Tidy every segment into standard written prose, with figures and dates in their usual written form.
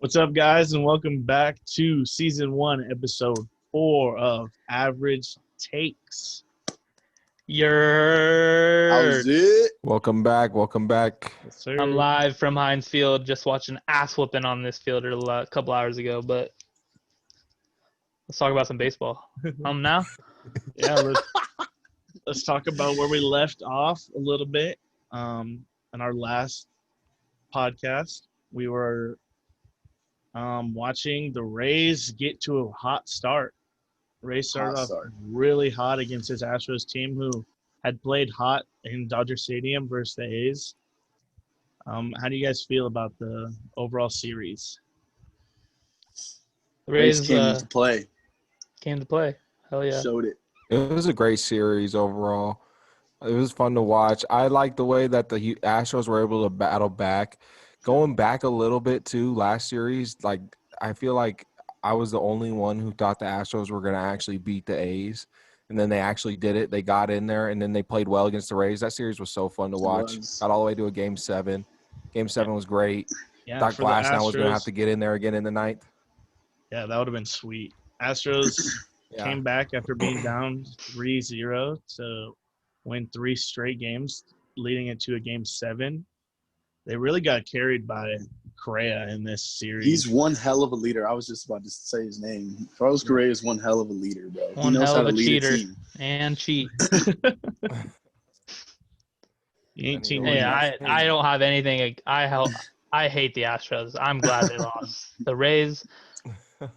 What's up, guys, and welcome back to Season 1, Episode 4 of Average Takes. How's it? Welcome back. Yes, sir. I'm live from Heinz Field, just watching ass whooping on this field a couple hours ago. But let's talk about some baseball. Now? Yeah, let's talk about where we left off a little bit. In our last podcast, we were watching the Rays get to a hot start. Rays started off really hot against this Astros team who had played hot in Dodger Stadium versus the A's. How do you guys feel about the overall series? The Rays Rays came to play. Came to play. Hell yeah. Showed it. It was a great series overall. It was fun to watch. I like the way that the Astros were able to battle back. Going back a little bit to last series, I feel like I was the only one who thought the Astros were going to actually beat the A's. And then they actually did it. They got in there, and then they played well against the Rays. That series was so fun to watch. Got all the way to a Game 7. Game 7 was great. Yeah, Thought for the Glasnow was going to Astros- have to get in there again in the ninth. Yeah, that would have been sweet. Astros Yeah. came back after being down 3-0 to win 3 straight games, leading into a Game 7. They really got carried by Correa in this series. He's one hell of a leader. I was just about to say his name. Carlos Correa is one hell of a leader, bro. One he knows hell how of to a lead cheater. a team. And cheat. He ain't team Hey, winning. I don't have anything. I hate the Astros. I'm glad they lost. The Rays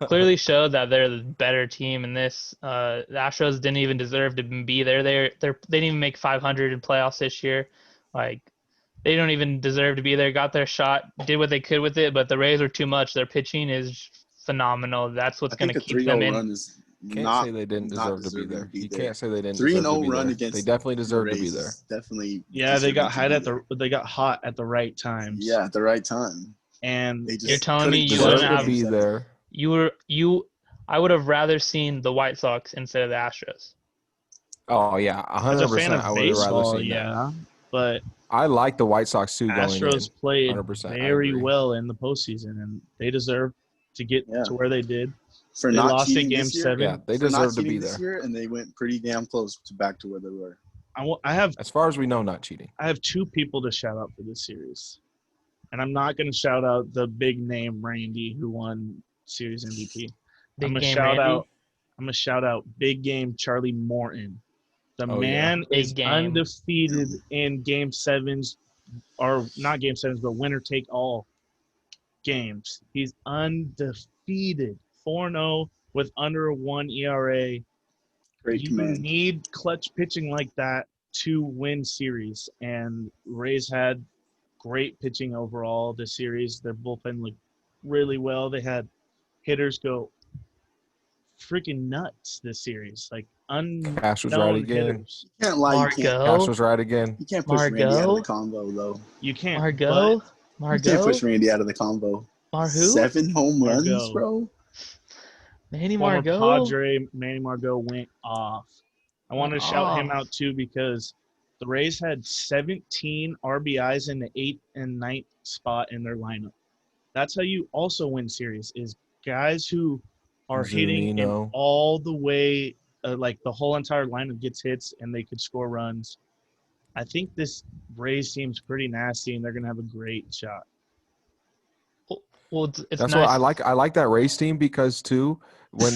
clearly showed that they're the better team in this. The Astros didn't even deserve to be there. They didn't even make 500 in playoffs this year. They don't even deserve to be there. Got their shot, did what they could with it, but the Rays are too much. Their pitching is phenomenal. That's what's going to keep them in. Run is Can't say they didn't deserve to be there. You can't say they didn't 3-0 deserve to be run there. against They definitely deserve to be Rays there. is Definitely. Yeah, they got hot hot at the right times. Yeah, at the right time. And They just You're telling me couldn't you wouldn't deserve have- to be there. I would have rather seen the White Sox instead of the Astros. Oh yeah, as a fan 100%. of I would have rather baseball, seen that. yeah, but I like the White Sox too going in. Astros played 100%, I very agree. well in the postseason, and they deserve to get to where they did. For They not lost in cheating Game this year, 7. Yeah, they for not deserve to be cheating there. this year, and they went pretty damn close to back to where they were. I have As far as we know, not cheating. 2 people to shout out for this series, and I'm not going to shout out the big name Randy who won Series MVP. Big I'm gonna game, shout Randy. out. I'm gonna shout out Big Game Charlie Morton. The Oh, man yeah. is Big game. undefeated in Game 7s, or not Game 7s, but winner take all games. He's undefeated, 4-0 with under a 1 ERA. Great You command. need clutch pitching like that to win series, and Rays had great pitching overall this series. Their bullpen looked really well. They had hitters go freaking nuts this series, like Cash was right unknown again. hitters. You can't lie. Margot. Cash was right again. You can't push Randy out of Margot? the combo, though. You can't. Margot? You can't push Margot? Randy out of the combo. Who? 7 home runs, Margot. bro. Manny Former Margot? Padre Manny Margot went off. I want to shout him out too because the Rays had 17 RBIs in the 8th and 9th spot in their lineup. That's how you also win series, is guys who are hitting in Zunino. all the way, like the whole entire lineup gets hits and they could score runs. I think this Rays team's pretty nasty and they're going to have a great shot. Well, it's That's nice. what I like that race team because too when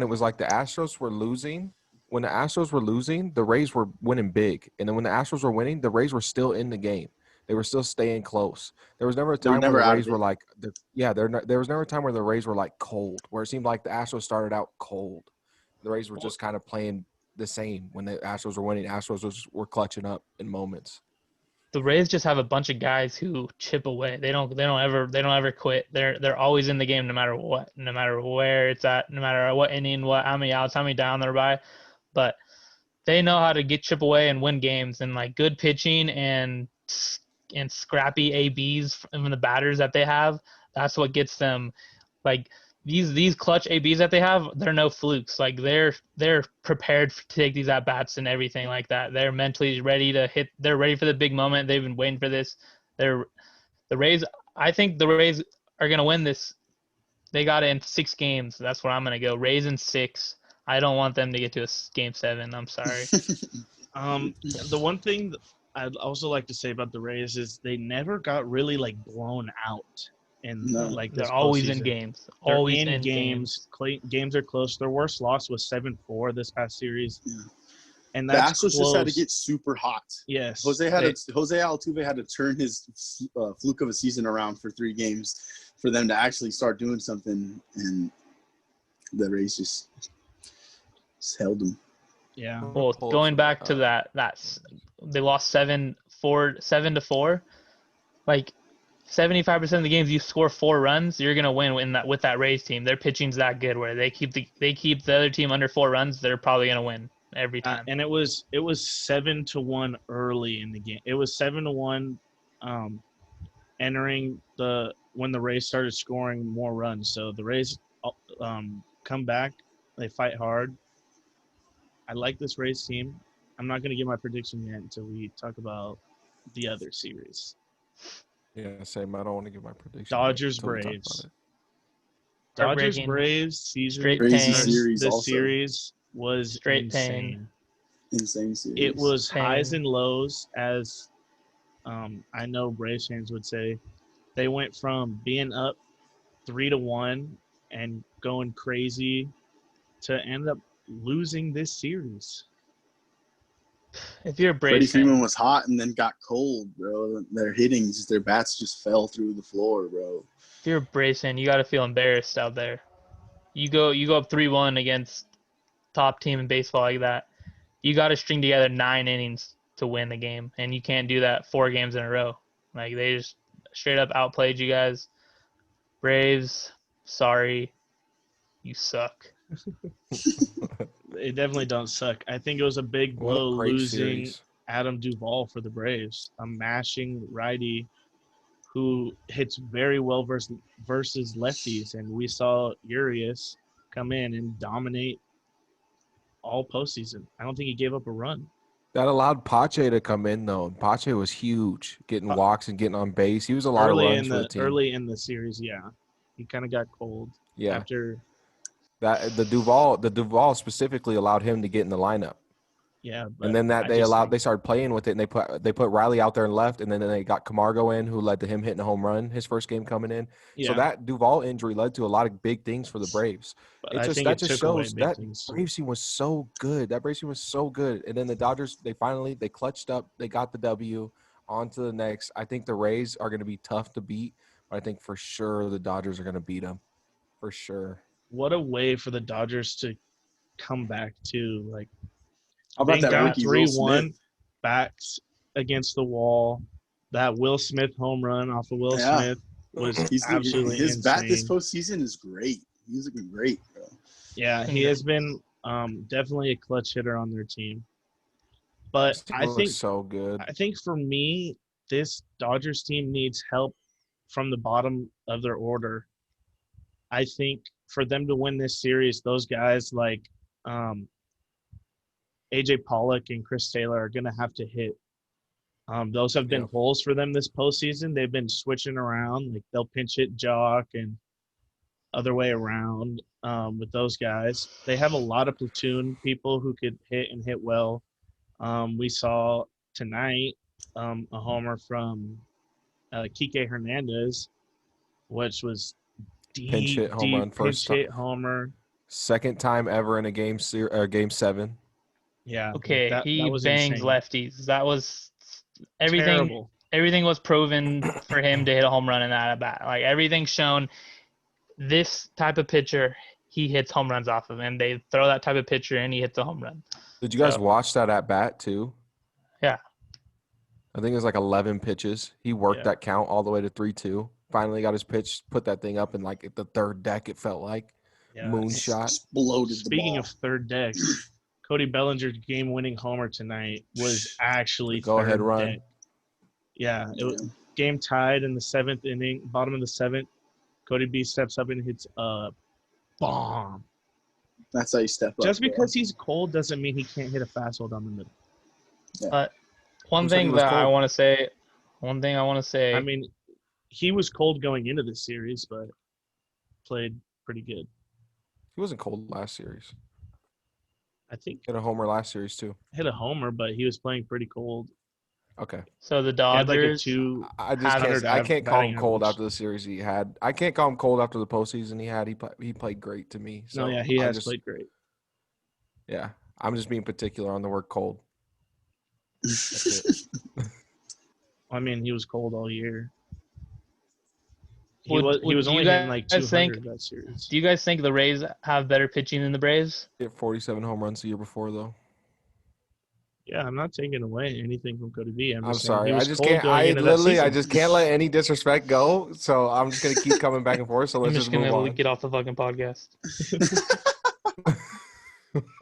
it was like the Astros were losing, when the Astros were losing, the Rays were winning big, and then when the Astros were winning, the Rays were still in the game. They were still staying close. There was never a They were time where never the out of Rays it. were like, there was never a time where the Rays were like cold, where it seemed like the Astros started out cold. The Rays were just kind of playing the same when the Astros were winning. Astros were clutching up in moments. The Rays just have a bunch of guys who chip away. They don't ever quit. They're always in the game no matter what, no matter where it's at, no matter what inning, how many outs, how many down they're by. But they know how to chip away and win games, and like good pitching and scrappy ABs from the batters that they have. That's what gets them. Like these clutch ABs that they have, they're no flukes. Like they're prepared to take these at bats and everything like that. They're mentally ready to hit. They're ready for the big moment. They've been waiting for this. The Rays. I think the Rays are gonna win this. They got it in 6 games. That's where I'm gonna go. Rays in 6. I don't want them to get to a game 7. I'm sorry. The one thing that I'd also like to say about the Rays is they never got really like blown out in No. like They're this always in postseason. games. They're Always in in games. Games are close. Their worst loss was 7-4 this past series, Yeah. and The that's Astros just had to close. get super hot. Yes, Jose Altuve had to turn his fluke of a season around for 3 games for them to actually start doing something, and the Rays just held them. yeah. Well, going back to that's they lost 7-4. Like 75% of the games you score 4 runs, you're gonna win with that Rays team. Their pitching's that good where they keep the other team under 4 runs, they're probably gonna win every time. And it was 7-1 early in the game. It was 7-1 entering when the Rays started scoring more runs. So the Rays come back, they fight hard. I like this Rays team. I'm not going to give my prediction yet until we talk about the other series. Yeah, same. I don't want to give my prediction. Dodgers until we talk Braves. about it. Dodgers Heartbreaking. Braves season. Straight Crazy pain. series This also. series was Straight insane. pain. Insane series. It was Pain. highs and lows, as I know Braves fans would say. They went from being up 3-1 and going crazy to end up losing this series. If you're a Freddie Braves Freeman fan, was hot and then got cold, bro. Their their bats just fell through the floor, bro. if you're a Braves fan, you got to feel embarrassed out there. You go up 3-1 against top team in baseball like that. You got to string together 9 innings to win the game, and you can't do that 4 games in a row. Like they just straight up outplayed you guys. Braves, sorry, you suck. They definitely don't suck. I think it was a big What blow a great losing series. Adam Duvall for the Braves, a mashing righty who hits very well versus lefties. And we saw Urias come in and dominate all postseason. I don't think he gave up a run. That allowed Pache to come in though. Pache was huge, getting walks and getting on base. He was a lot of runs for the team. Early in the series, yeah, he kind of got cold. Yeah. After that, the Duvall specifically allowed him to get in the lineup. Yeah, and then they started playing with it, and they put Riley out there and left, and then they got Camargo in, who led to him hitting a home run his first game coming in. Yeah. So that Duvall injury led to a lot of big things for the Braves. That just shows that Braves team was so good. That Braves team was so good, and then the Dodgers they clutched up, they got the W. On to the next. I think the Rays are going to be tough to beat, but I think for sure the Dodgers are going to beat them, for sure. What a way for the Dodgers to come back to, like. How about that rookie 3-1 backs against the wall? That Will Smith home run off of Will Smith was absolutely his insane. bat this postseason is great. He's looking great, bro. Yeah, he has been definitely a clutch hitter on their team. But I think so good. I think for me, this Dodgers team needs help from the bottom of their order. I think for them to win this series, those guys like AJ Pollock and Chris Taylor are going to have to hit. Those have been holes for them this postseason. They've been switching around. Like they'll pinch hit Jock and other way around with those guys. They have a lot of platoon people who could hit and hit well. We saw tonight a homer from Kike Hernandez, which was pinch hit home run, first pinch hit homer. Second time ever in a game 7. Yeah. Okay, he was bangs insane. lefties. That was everything. Terrible. Everything was proven for him to hit a home run in that at bat. Like everything's shown. This type of pitcher, he hits home runs off of him. They throw that type of pitcher and he hits a home run. Did you guys watch that at bat too? Yeah. I think it was like 11 pitches. He worked that count all the way to 3-2. Finally got his pitch, put that thing up in like at the third deck. It felt like moonshot. Exploded. Speaking of third deck. Cody Bellinger's game-winning homer tonight was actually go-ahead run. Deck. Yeah, it was game tied in the 7th inning, bottom of the 7th. Cody B steps up and hits a bomb. That's how you step up. Just because he's cold doesn't mean he can't hit a fastball down the middle. Yeah. One thing I want to say. I mean, he was cold going into the series, but played pretty good. He wasn't cold last series. I think Hit a homer last series too. hit a homer, but he was playing pretty cold. Okay. So the He had like a Dodgers I just have can't. I can't call him batting cold average. after the series he had. I can't call him cold after the postseason he had. He played great to me. So No, yeah, he has played great. Yeah, I'm just being particular on the word cold. That's it. I mean, he was cold all year. He Would was do you only hitting like guys 200 that series. Do you guys think the Rays have better pitching than the Braves? Hit 47 home runs the year before though. Yeah, I'm not taking away anything from Cody B. I'm I'm just saying sorry. he I was just cold can't. going I into that literally. I season. just can't let any disrespect go. So I'm just gonna keep coming back and forth. So I'm let's just just move gonna on. get off the fucking podcast.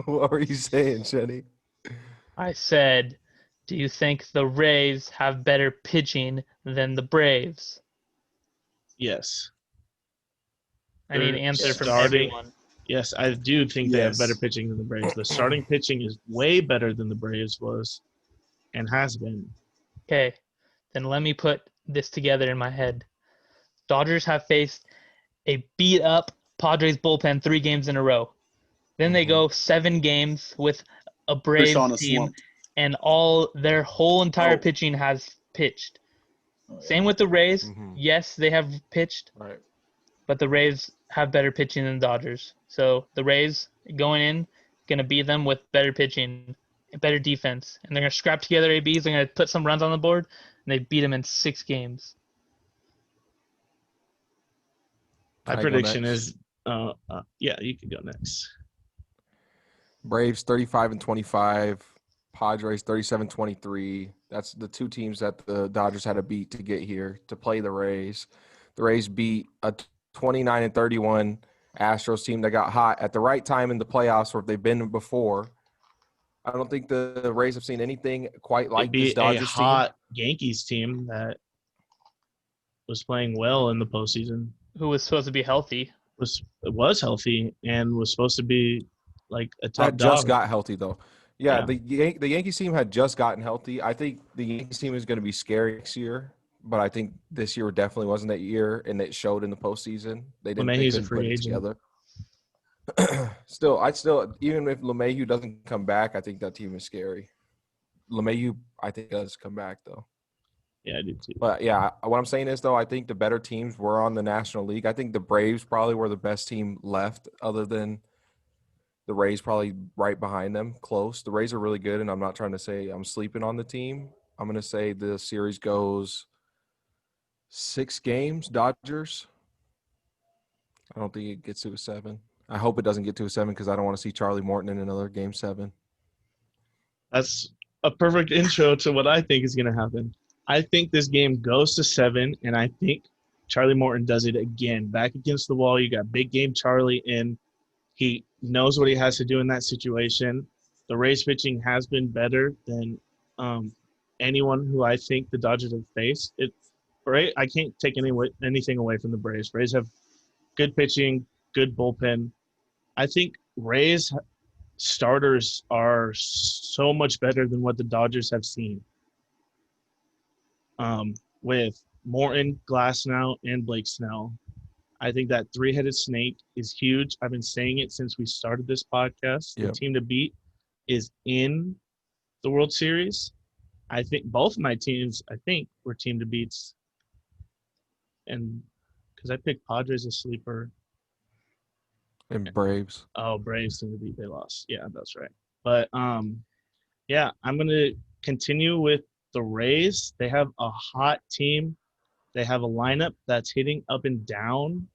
What were you saying, Shenny? I said, do you think the Rays have better pitching than the Braves? Yes. I need an They're answer from starting- everyone. Yes, I do think they have Yes. better pitching than the Braves. The starting pitching is way better than the Braves was and has been. Okay, then let me put this together in my head. Dodgers have faced a beat up Padres bullpen 3 games in a row. Then they go 7 games with a Braves Kershaw on a team, slump. and their whole entire Oh. pitching has pitched. Oh, yeah. Same with the Rays. Mhm. Yes, they have pitched, Right. but the Rays have better pitching than the Dodgers. So the Rays going in, gonna beat them with better pitching, better defense, and they're gonna scrap together ABs. They're gonna put some runs on the board, and they beat them in 6 games. My I go prediction next. is, yeah, you can go next. Braves 35-25, Padres 37-23. That's the 2 teams that the Dodgers had to beat to get here to play the Rays. The Rays beat a 29-31 Astros team that got hot at the right time in the playoffs where they've been before. I don't think the Rays have seen anything quite like It'd this be a Dodgers team. hot Yankees team that was playing well in the postseason. Who was supposed to be healthy? Was healthy and was supposed to be like a top That just dog. got healthy though. Yeah, Yeah. the Yankees team had just gotten healthy. I think the Yankees team is going to be scary next year, but I think this year definitely wasn't that year, and it showed in the postseason. They LeMahieu's a couldn't free put it agent. together. Even if LeMahieu doesn't come back, I think that team is scary. LeMahieu, I think, does come back though. Yeah, I do too. But yeah, what I'm saying is though, I think the better teams were on the National League. I think the Braves probably were the best team left, other than the Rays, probably right behind them, close. The Rays are really good, and I'm not trying to say I'm sleeping on the team. I'm going to say the series goes 6 games, Dodgers. I don't think it gets to a 7. I hope it doesn't get to a 7 because I don't want to see Charlie Morton in another Game 7. That's a perfect intro to what I think is going to happen. I think this game goes to 7, and I think Charlie Morton does it again. Back against the wall, you got big game Charlie in. He knows what he has to do in that situation. The Rays pitching has been better than anyone who I think the Dodgers have faced. I can't take anything away from the Braves. Braves have good pitching, good bullpen. I think Rays starters are so much better than what the Dodgers have seen. With Morton, Glasnow, and Blake Snell. I think that 3-headed snake is huge. I've been saying it since we started this podcast. Yep. The team to beat is in the World Series. I think both my teams, were team to beats. And because I picked Padres as sleeper. And Braves. Oh, Braves team to beat. They lost. Yeah, that's right. But, yeah, I'm going to continue with the Rays. They have a hot team. They have a lineup that's hitting up and down.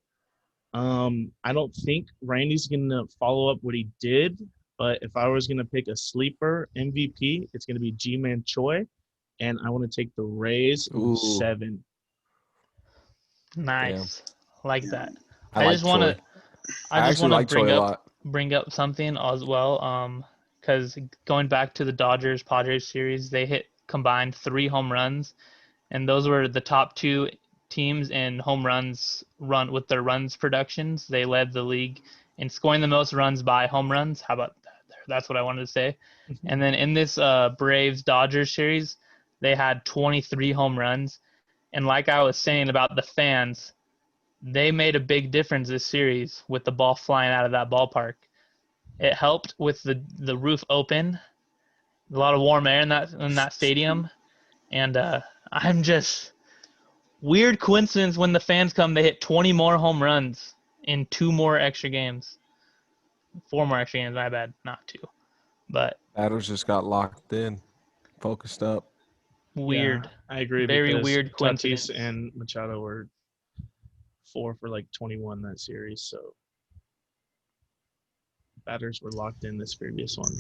I don't think Randy's going to follow up what he did, but if I was going to pick a sleeper MVP, it's going to be G-Man Choi, and I want to take the Rays in 7. Nice. Like Yeah. that. I just want to I actually like Choi a lot. bring up something as well, because going back to the Dodgers Padres series, they hit combined 3 home runs, and those were the top 2 teams in home runs with their runs productions. They led the league in scoring the most runs by home runs. How about that? That's what I wanted to say. And then in this Braves Dodgers series, they had 23 home runs, And like I was saying about the fans, they made a big difference this series with the ball flying out of that ballpark. It helped with the roof open, a lot of warm air in that stadium, and I'm just weird coincidence when the fans come, they hit 20 more home runs in 2 more extra games, 4 more extra games. My bad, not 2, but Batters just got locked in, focused up. weird, Yeah, I agree very because weird coincidence. Tatis and Machado were 4 for like 21 that series, so batters were locked in this previous one.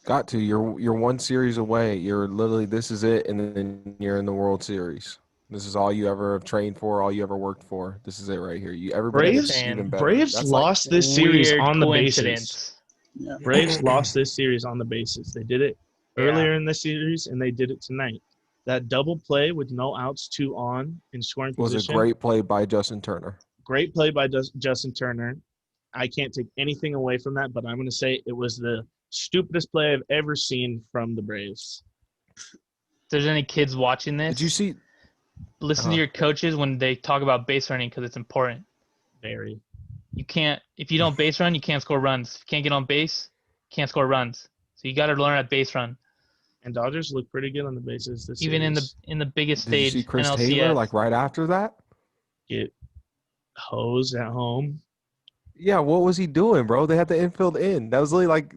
Got to. You're one series away. You're literally, this is it, and then you're in the World Series. This is all you ever have trained for, all you ever worked for. This is it right here. Everybody gets Braves, even better. Braves That's lost this series Weird on the bases. coincidence. Yeah. Braves lost this series on the bases. They did it earlier in the series, and they did it tonight. That double play with no outs, 2 on in scoring was position. a great play by Justin Turner. Great play by Justin Turner. I can't take anything away from that, but I'm going to say it was the stupidest play I've ever seen from the Braves. If there's any kids watching this, Did you see? listen to your coaches when they talk about base running because it's important. Very. You can't, if you don't base run, you can't score runs. If you can't get on base, you can't score runs. So you got to learn at base run. And Dodgers look pretty good on the bases this Even series. in the biggest Did you stage, see Chris NLCS. Taylor like right after that? Get hose at home. Yeah, what was he doing, bro? They had the infield in. That was literally like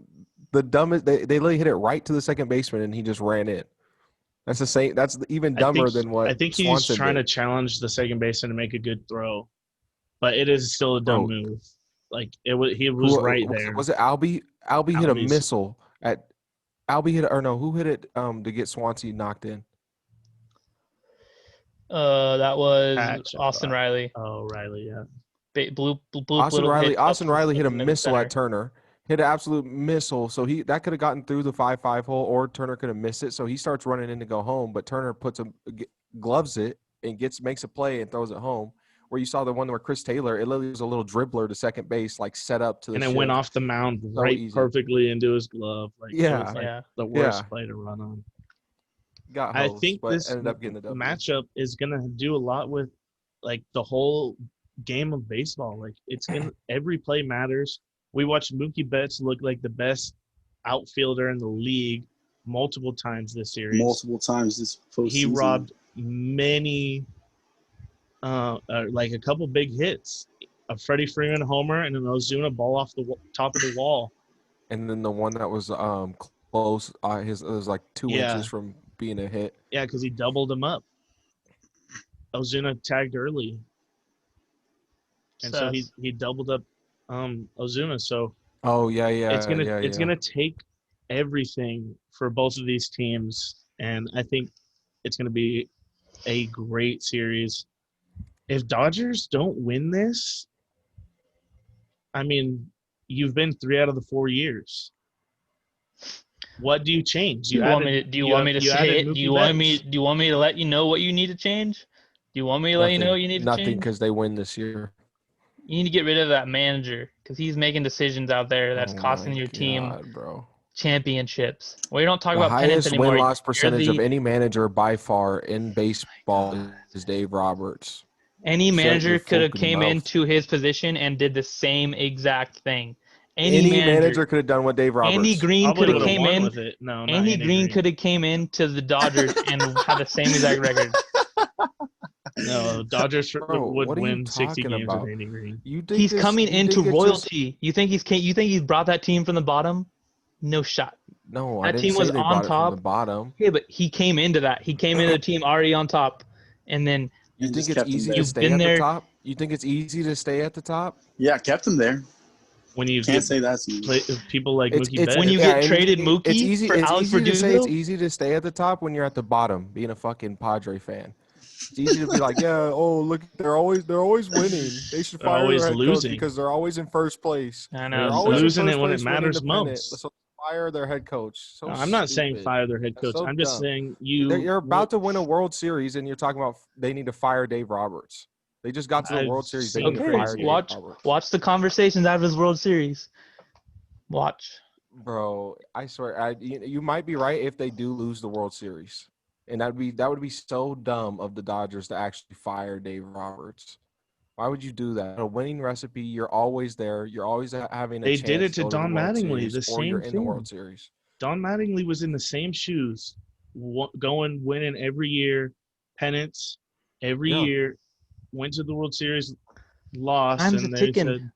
the dumbest. They literally hit it right to the second baseman, and he just ran in. That's the same. That's even dumber than what I think he's Swanson trying did. to challenge the second baseman to make a good throw, but it is still a dumb Bro. move. Like he was right there. Was it Albie? Albie hit a Albie's- missile at. Albie hit, or no? Who hit it? To get Swansea knocked in. That was Patch, I Austin thought. Riley. Oh, Riley, yeah. Blue Austin little Riley. hit Austin up Riley hit a in the missile center. at Turner. Hit an absolute missile. So that could have gotten through the 5-5 hole, or Turner could have missed it. So he starts running in to go home, but Turner gloves it and makes a play and throws it home. Where you saw the one where Chris Taylor, it literally was a little dribbler to second base, like set up to the And it shield. went off the mound So right easy. perfectly into his glove. Like, it was like Yeah. the worst Yeah. play to run on. Got I hosed, think but this ended up getting the W. matchup is gonna do a lot with like the whole game of baseball. Like it's gonna every play matters. We watched Mookie Betts look like the best outfielder in the league multiple times this series. Multiple times this postseason. He robbed many, like a couple big hits. A Freddie Freeman homer and an Ozuna ball off the top of the wall. And then the one that was close, it was like 2 Yeah. inches from being a hit. Yeah, because he doubled him up. Ozuna tagged early, and so he doubled up Ozuna. So Oh yeah. it's gonna take everything for both of these teams, and I think it's gonna be a great series. If Dodgers don't win this, I mean, you've been 3 out of the 4 years. What do you change? Do you want me to say it? Do you want me to let you know what you need to change? Do you want me to let you know what you need to Nothing, change? because they win this year. You need to get rid of that manager because he's making decisions out there that's costing your team bro. championships. We don't talk The about pennants highest anymore. win-loss percentage of any manager by far in baseball is Dave Roberts. Any manager your could have fucking came mouth. into his position and did the same exact thing. Any manager could have done what Dave Roberts. Andy Green could have came in. with it. No, not Andy Green could have came into the Dodgers and had the same exact record. No, Dodgers would win 60 games about? with Andy Green. He's coming into royalty. You think he's brought that team from the bottom? No shot. No, that I didn't team say was they on brought top. it from the bottom. Yeah, but he came into that. He came into the team already on top, and then You think it's easy to stay at the top? You think it's easy to stay at the top? Yeah, kept him there. When you can't say that's people like Mookie Betts. When you get traded Mookie for Alex Verdugo, it's easy to stay at the top when you're at the bottom, being a fucking Padre fan. It's easy to be like, yeah, oh look, they're always winning. They should fire their head coach because they're always in first place. I know. They're always losing in it first when it place winning matters the pennant. most. So fire their head coach. So no, I'm not saying stupid. fire their head coach. So I'm just dumb. saying you're about to win a World Series and you're talking about they need to fire Dave Roberts. They just got to the World Series. They need to fire Dave Roberts. Watch the conversations out of his World Series. Watch. Bro, I swear, you might be right if they do lose the World Series. And that would be so dumb of the Dodgers to actually fire Dave Roberts. Why would you do that? A winning recipe, you're always there. You're always having a They chance did it to to go to the Don World Mattingly, Series, the or you're same in the World thing. Series. Don Mattingly was in the same shoes, going winning every year, pennants every year, went to the World Series, lost, Time's and a they ticking. said,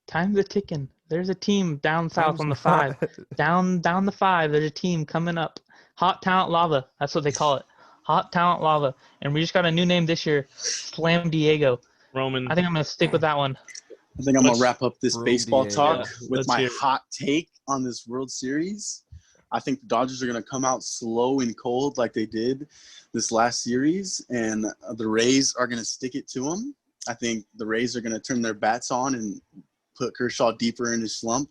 Time's a ticking. There's a team down south Time's on the not- 5. Down the 5, there's a team coming up. Hot Talent Lava. That's what they call it. Hot Talent Lava. And we just got a new name this year, Slam Diego. Roman. I think I'm going to stick with that one. I think I'm going Let's- to wrap up this Room baseball Diego. talk Yeah, with let's my hear it. hot take on this World Series. I think the Dodgers are going to come out slow and cold like they did this last series, and the Rays are going to stick it to them. I think the Rays are going to turn their bats on and put Kershaw deeper in his slump,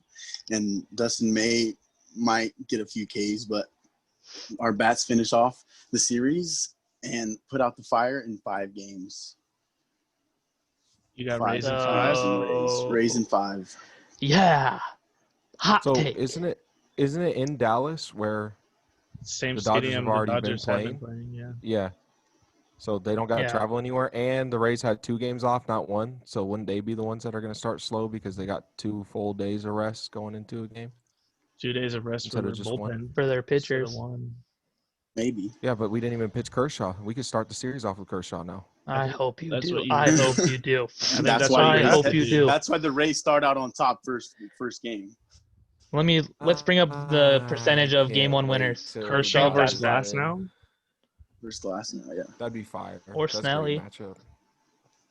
and Dustin May might get a few Ks, but our bats finish off the series and put out the fire in 5 games. You got 5 Rays in Rays 5. and Rays in 5. Yeah. Hot So take. isn't it in Dallas where Same the Dodgers stadium have already the been Dodgers have been playing. Yeah. Yeah. So they don't got to Yeah. travel anywhere, and the Rays had 2 games off, not 1. So wouldn't they be the ones that are going to start slow because they got 2 full days of rest going into a game? 2 days of rest Instead for of their just one. bullpen. For their Instead of pitchers. one. Maybe. Yeah, but we didn't even pitch Kershaw. We could start the series off with Kershaw now. I hope you that's do. what you I do. hope you do. think That's that's why what the you I have Rays, hope to you do. do. That's why the Rays start out on top first game. Let's bring up the percentage of game 1 winners. Kershaw Think versus that's Glass now. First glass now, yeah. That'd be fire. Or That's Snelly. a great matchup.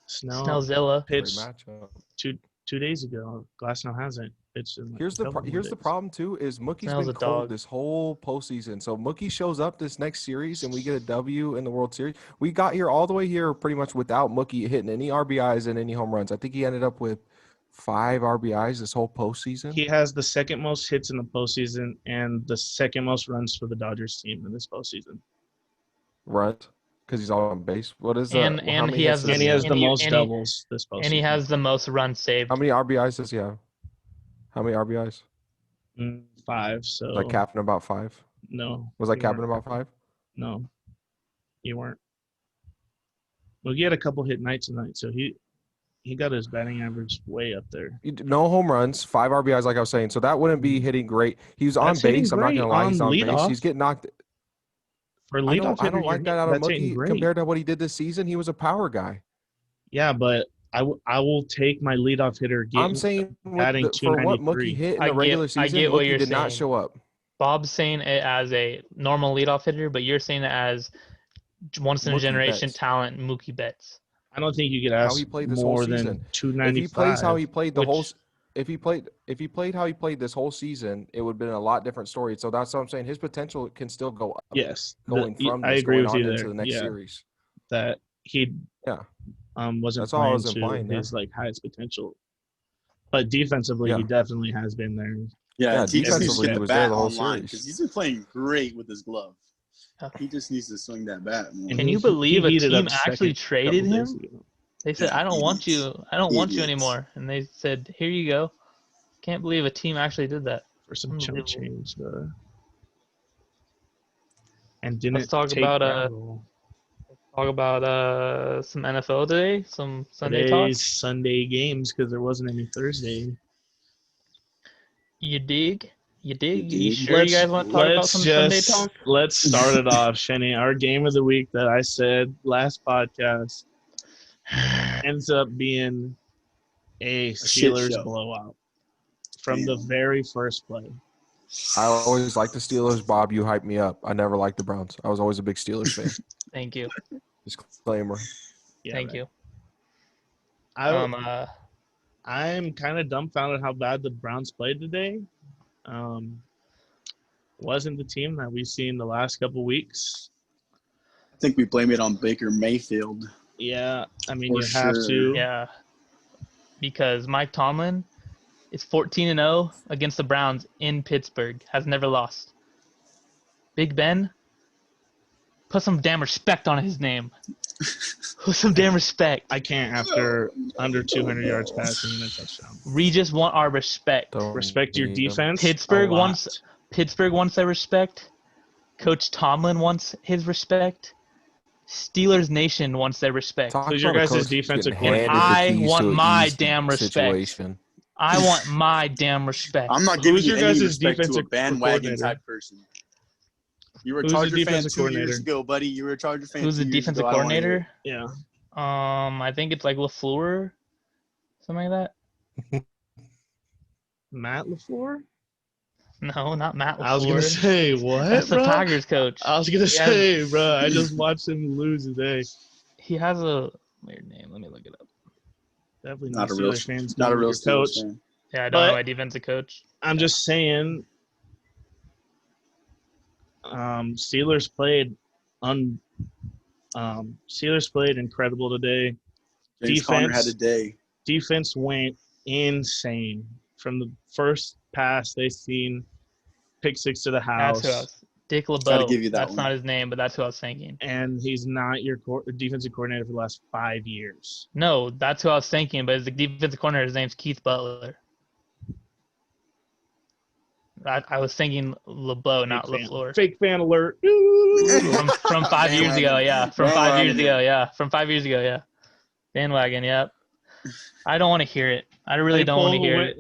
Snell Snellzilla. Great pitched matchup. 2 days ago. Glass now hasn't pitched in like Here's a the couple more here's the days. problem too is Mookie's Snell's been a cold dog. this whole postseason. So Mookie shows up this next series and we get a W in the World Series. We got here all the way here pretty much without Mookie hitting any RBIs and any home runs. I think he ended up with 5 RBIs this whole postseason. He has the second most hits in the postseason and the second most runs for the Dodgers team in this postseason. Right? Because he's all on base. What is And- how and many he hits has does the- And he has have? the and he- most and he- doubles this postseason. And he has the most runs saved. How many RBIs does he have? How many RBIs? 5. So Was I capping about 5? no. Was I you capping weren't. about 5? No, you weren't. Well, he had a couple hit nights tonight, so he got his batting average way up there. No home runs, 5 RBIs, like I was saying. So that wouldn't be hitting great. He was on That's hitting base. I'm not great gonna lie, he's on on base. leadoff. He's getting knocked. For I leadoff don't hitter, like that out of that's hitting Mookie great. compared to what he did this season. He was a power guy. Yeah, but I will take my leadoff hitter. I'm saying batting for what 293. Mookie hit in I the get- regular I season, get what Mookie you're did not saying. show up. Bob's saying it as a normal leadoff hitter, but you're saying it as once in a Mookie generation Betts. talent Mookie Betts. I don't think you could How ask he played this whole more season. than If 295. he plays how he played the whole Which- if he played how he played this whole season, it would have been a lot different story. So that's what I'm saying. His potential can still go up. Yes, Going from I this agree going with on you into there. the next Yeah, series. that he Yeah. wasn't That's all I playing was to implying there. his like highest potential, but defensively Yeah. he definitely has been there. Yeah, he just needs to defensively, get he the was there bat the whole online series. because he's been playing great with his glove. Yeah. He just needs to swing that bat more. And Can he- you believe a he heated team up actually second traded couple days him? ago. They said, Yeah, "I don't want idiots. you. I don't want you Idiots. anymore." And they said, "Here you go." Can't believe a team actually did that. For some chump Unbelievable. change, and didn't Let's talk take about gravel. some NFL today, some Sunday Today's talk. Sunday games because there wasn't any Thursday. You dig? You dig? You You dig? sure you guys want to talk about some Sunday talk? Let's start it off, Shenny. Our game of the week that I said last podcast ends up being a shit Steelers show. blowout from the very first play. I always liked the Steelers. Bob, you hyped me up. I never liked the Browns. I was always a big Steelers fan. Thank you. Disclaimer. Yeah, Thank man. you. I'm kind of dumbfounded how bad the Browns played today. Wasn't the team that we've seen the last couple weeks. I think we blame it on Baker Mayfield. Yeah, I mean, For you have sure. to. Yeah. Because Mike Tomlin is 14-0 against the Browns in Pittsburgh. Has never lost. Big Ben, put some damn respect on his name. Put some damn respect. I can't after under 200 yards passing and a touchdown. We just want our respect. Don't Respect your need them. defense. Pittsburgh a lot. wants their respect Coach Tomlin wants his respect. Steelers Nation wants their respect. Talk Who's your about a guys' coach defensive getting handed coordinator? the I keys want to an my easy damn respect. situation. I want my damn respect. I'm not giving Who's you your any guys' respect to a defensive bandwagon coordinator? type person. You were a Who's the Charger fan defensive 2 years coordinator? ago, buddy. You were a Charger fan Who's 2 the years defensive ago. I don't wanna hear it. coordinator? Yeah. I think it's like LaFleur, something like that. Matt LaFleur? No, not Matt LaFleur. I was gonna say what, That's the bro? Tigers coach. I was gonna He has- say, bro. I just watched him lose today. He has a weird name. Let me look it up. Definitely Not a Steelers real, fans. not a don't real like your coach. Steelers fan. Yeah, I don't But- know my defensive coach. I'm just saying. Steelers played Steelers played incredible today. James Conner had a day. Defense went insane from the first pass they seen. Pick six to the That's house. who I was. Dick Gotta LeBeau. give you that That's one. not his name, but that's who I was thinking. And he's not your defensive coordinator for the last 5 years. No, that's who I was thinking, but the defensive coordinator, his name's Keith Butler. I was thinking LeBeau, not LaFleur. Fake fan alert. From 5 years ago, yeah. From 5 years Bandwagon. ago, yeah. From 5 years ago, yeah. Bandwagon, yep. I don't want to hear it. I really don't want to hear it.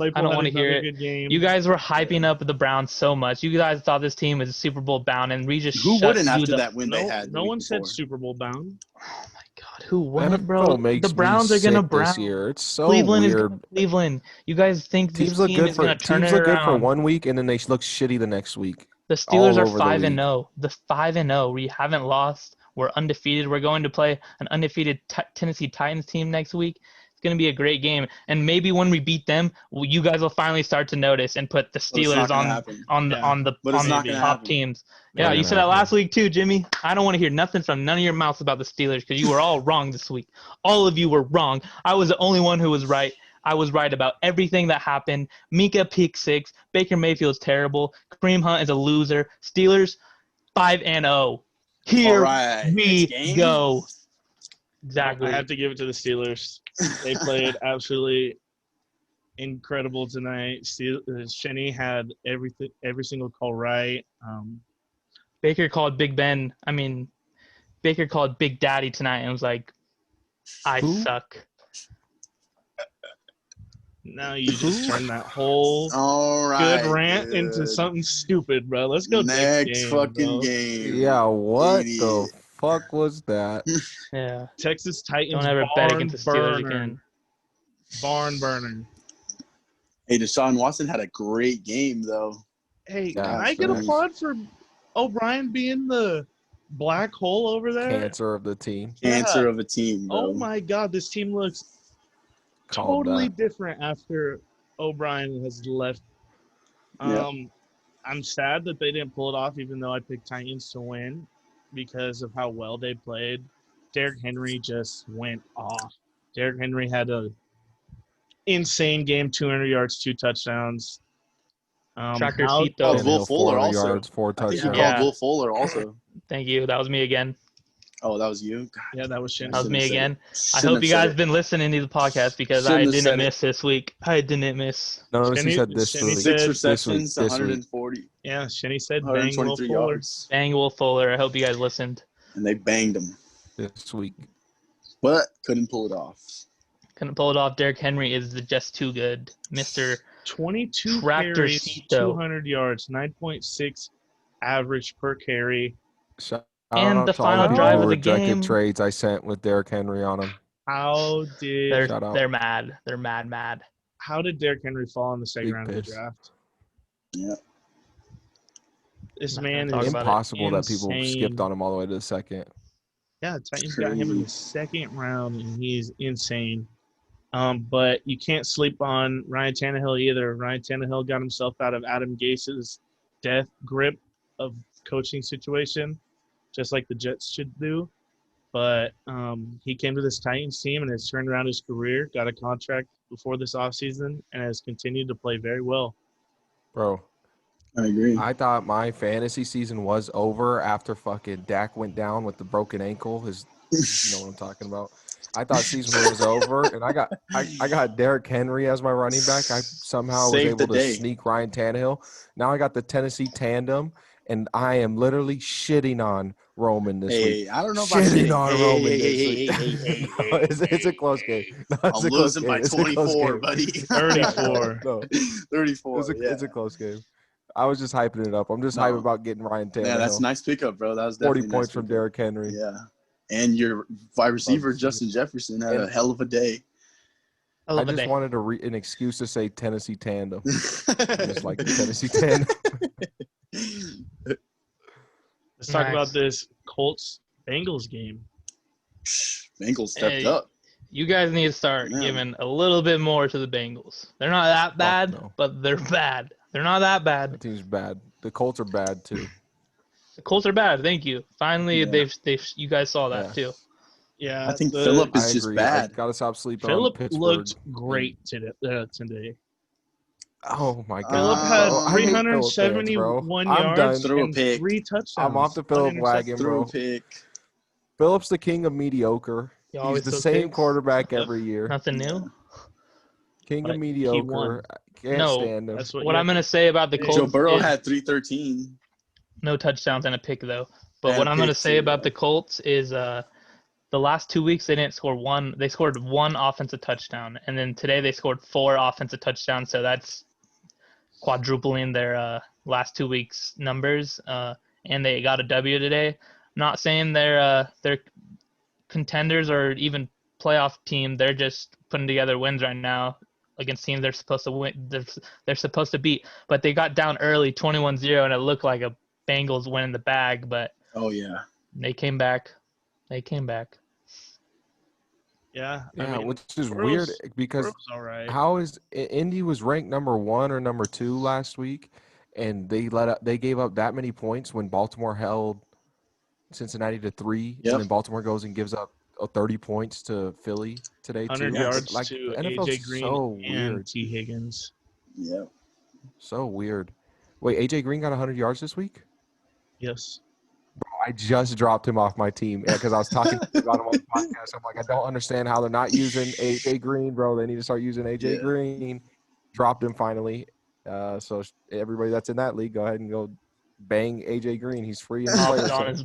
I don't want to hear it. Good game. You guys were hyping up the Browns so much. You guys thought this team was Super Bowl bound, and we just Who shut wouldn't you after the- that win they no, had? the no week one said before? Super Bowl bound. Oh my God, who wouldn't, bro? NFL makes The Browns me are gonna sick this brown. year. It's so Cleveland is weird. gonna Cleveland. You guys think this Teams look team good is gonna turn teams it look good for around? 1 week and then they look shitty the next week. The Steelers all are over the 5-0. The 5-0. We haven't lost. We're undefeated. We're going to play an undefeated Tennessee Titans team next week. It's going to be a great game. And maybe when we beat them, you guys will finally start to notice and put the But it's not Steelers gonna on happen. on the Yeah. on the But it's on not the gonna top happen. teams. Not Yeah, you gonna said that happen. last week too, Jimmy. I don't want to hear nothing from none of your mouths about the Steelers because you were all wrong this week. All of you were wrong. I was the only one who was right. I was right about everything that happened. Mika pick six. Baker Mayfield's terrible. Kareem Hunt is a loser. Steelers 5-0. Here All right, we next game. go. Exactly. I have to give it to the Steelers. They played absolutely incredible tonight. Shenny had every single call right. Baker called Big Ben. I mean, Baker called Big Daddy tonight and was like, "I Who? suck." Now you just turn that whole All right. good rant into good. something stupid, bro. Let's go Next game, fucking bro. game. Yeah, what Idiot. the fuck was that? Yeah. Texas Titans. Don't ever bet barn against the Steelers burner. again. Barn burner. Hey, Deshaun Watson had a great game though. Hey, Yeah, can I get a thanks. plot for O'Brien being the black hole over there? Cancer of the team. Cancer of a team, bro. Oh my God, this team looks Called totally that. different after O'Brien has left. Yeah. I'm sad that they didn't pull it off, even though I picked Titans to win because of how well they played. Derrick Henry just went off. Derrick Henry had a insane game, 200 yards, 2 touchdowns. Track your how- seat, though. Oh, Will Tannehill, Fuller 400 also. yards, 4 I think you touchdowns. Yeah. called Will Fuller also. Thank you. That was me again. Oh, that was you. God, Yeah, that was Shen. That was shouldn't me have said again. it. I Shouldn't hope have you said guys it. been listening to the podcast because Shouldn't I have didn't said it. miss this week. I didn't miss. Notice he Shenny- said this Shenny week. said- Six This week. receptions, This week. 140, Yeah, Shenny said bang Will 123 Fuller. yards. Bang Will Fuller. I hope you guys listened. And they banged him. This week. But couldn't pull it off. Couldn't pull it off. Derrick Henry is just too good. Mr. 22 Tractor carries, seat, though. 200 yards, 9.6 average per carry. Shout And out the to all final people drive who of the rejected game. trades I sent with Derrick Henry on him. How They're did Shout out. they're mad. They're mad. how did Derrick Henry fall in the second Big round of the piss. draft? Yeah. This Not man gonna talk is about it. Impossible that people insane. skipped on him all the way to the second. Yeah, Titans got him in the second round, and he's insane. But you can't sleep on Ryan Tannehill either. Ryan Tannehill got himself out of Adam Gase's death grip of coaching situation, just like the Jets should do. But he came to this Titans team and has turned around his career, got a contract before this offseason, and has continued to play very well. Bro, I agree. I thought my fantasy season was over after fucking Dak went down with the broken ankle. You know what I'm talking about. I thought season was over, and I got Derrick Henry as my running back. I somehow was Saved able the to day. sneak Ryan Tannehill. Now I got the Tennessee tandem, and I am literally shitting on Roman this week. I don't know about Shitting on Roman Hey, this week. No, it's a close game. No, it's I'm a close losing game. by It's a close 24, game. buddy. 34. No, 34. it's a close game. I was just hyping it up. I'm just hyped about getting Ryan Tannehill. Yeah, that's a nice pickup, bro. That was 40 definitely points from Derrick Henry. Yeah. And your wide receiver, Justin Jefferson, had a hell of a day. I just wanted an excuse to say Tennessee Tandem. Just like the Tennessee Tandem. Let's talk about this Colts-Bengals game. Bengals stepped up. You guys need to start giving a little bit more to the Bengals. They're not that bad, but they're bad. They're not that bad. The team's bad. The Colts are bad too. The Colts are bad. Thank you. Finally, you guys saw that too. Yeah, I think Phillip is just bad. I gotta stop sleeping Phillip on Pittsburgh. looked great today. Oh my God! Phillip had 371 yards and 3 touchdowns. I'm off the Phillip wagon, bro. Phillip's the king of mediocre. He's the same quarterback every year. Nothing new. King of mediocre. Can't stand him. That's what I'm gonna say about the Colts. Joe Burrow had 313. No touchdowns and a pick though. But what I'm gonna say about the Colts is the last 2 weeks they didn't score one. They scored 1 offensive touchdown, and then today they scored 4 offensive touchdowns. So that's quadrupling their last 2 weeks numbers. And they got a W today. I'm not saying they're contenders or even playoff team. They're just putting together wins right now against teams they're supposed to win. They're supposed to beat. But they got down early, 21-0, and it looked like a Bengals win in the bag. But they came back. Yeah, which is weird because how is Indy was ranked number 1 or number 2 last week, and they gave up that many points when Baltimore held Cincinnati to 3, and then Baltimore goes and gives up 30 points to Philly today. 100 yards like, to NFL's AJ Green so and weird. T. Higgins. Yeah, so weird. Wait, AJ Green got 100 yards this week? Yes. Bro, I just dropped him off my team because I was talking about him on the podcast. I'm like, I don't understand how they're not using AJ Green, bro. They need to start using AJ Green. Dropped him finally. So everybody that's in that league, go ahead and go bang AJ Green. He's free.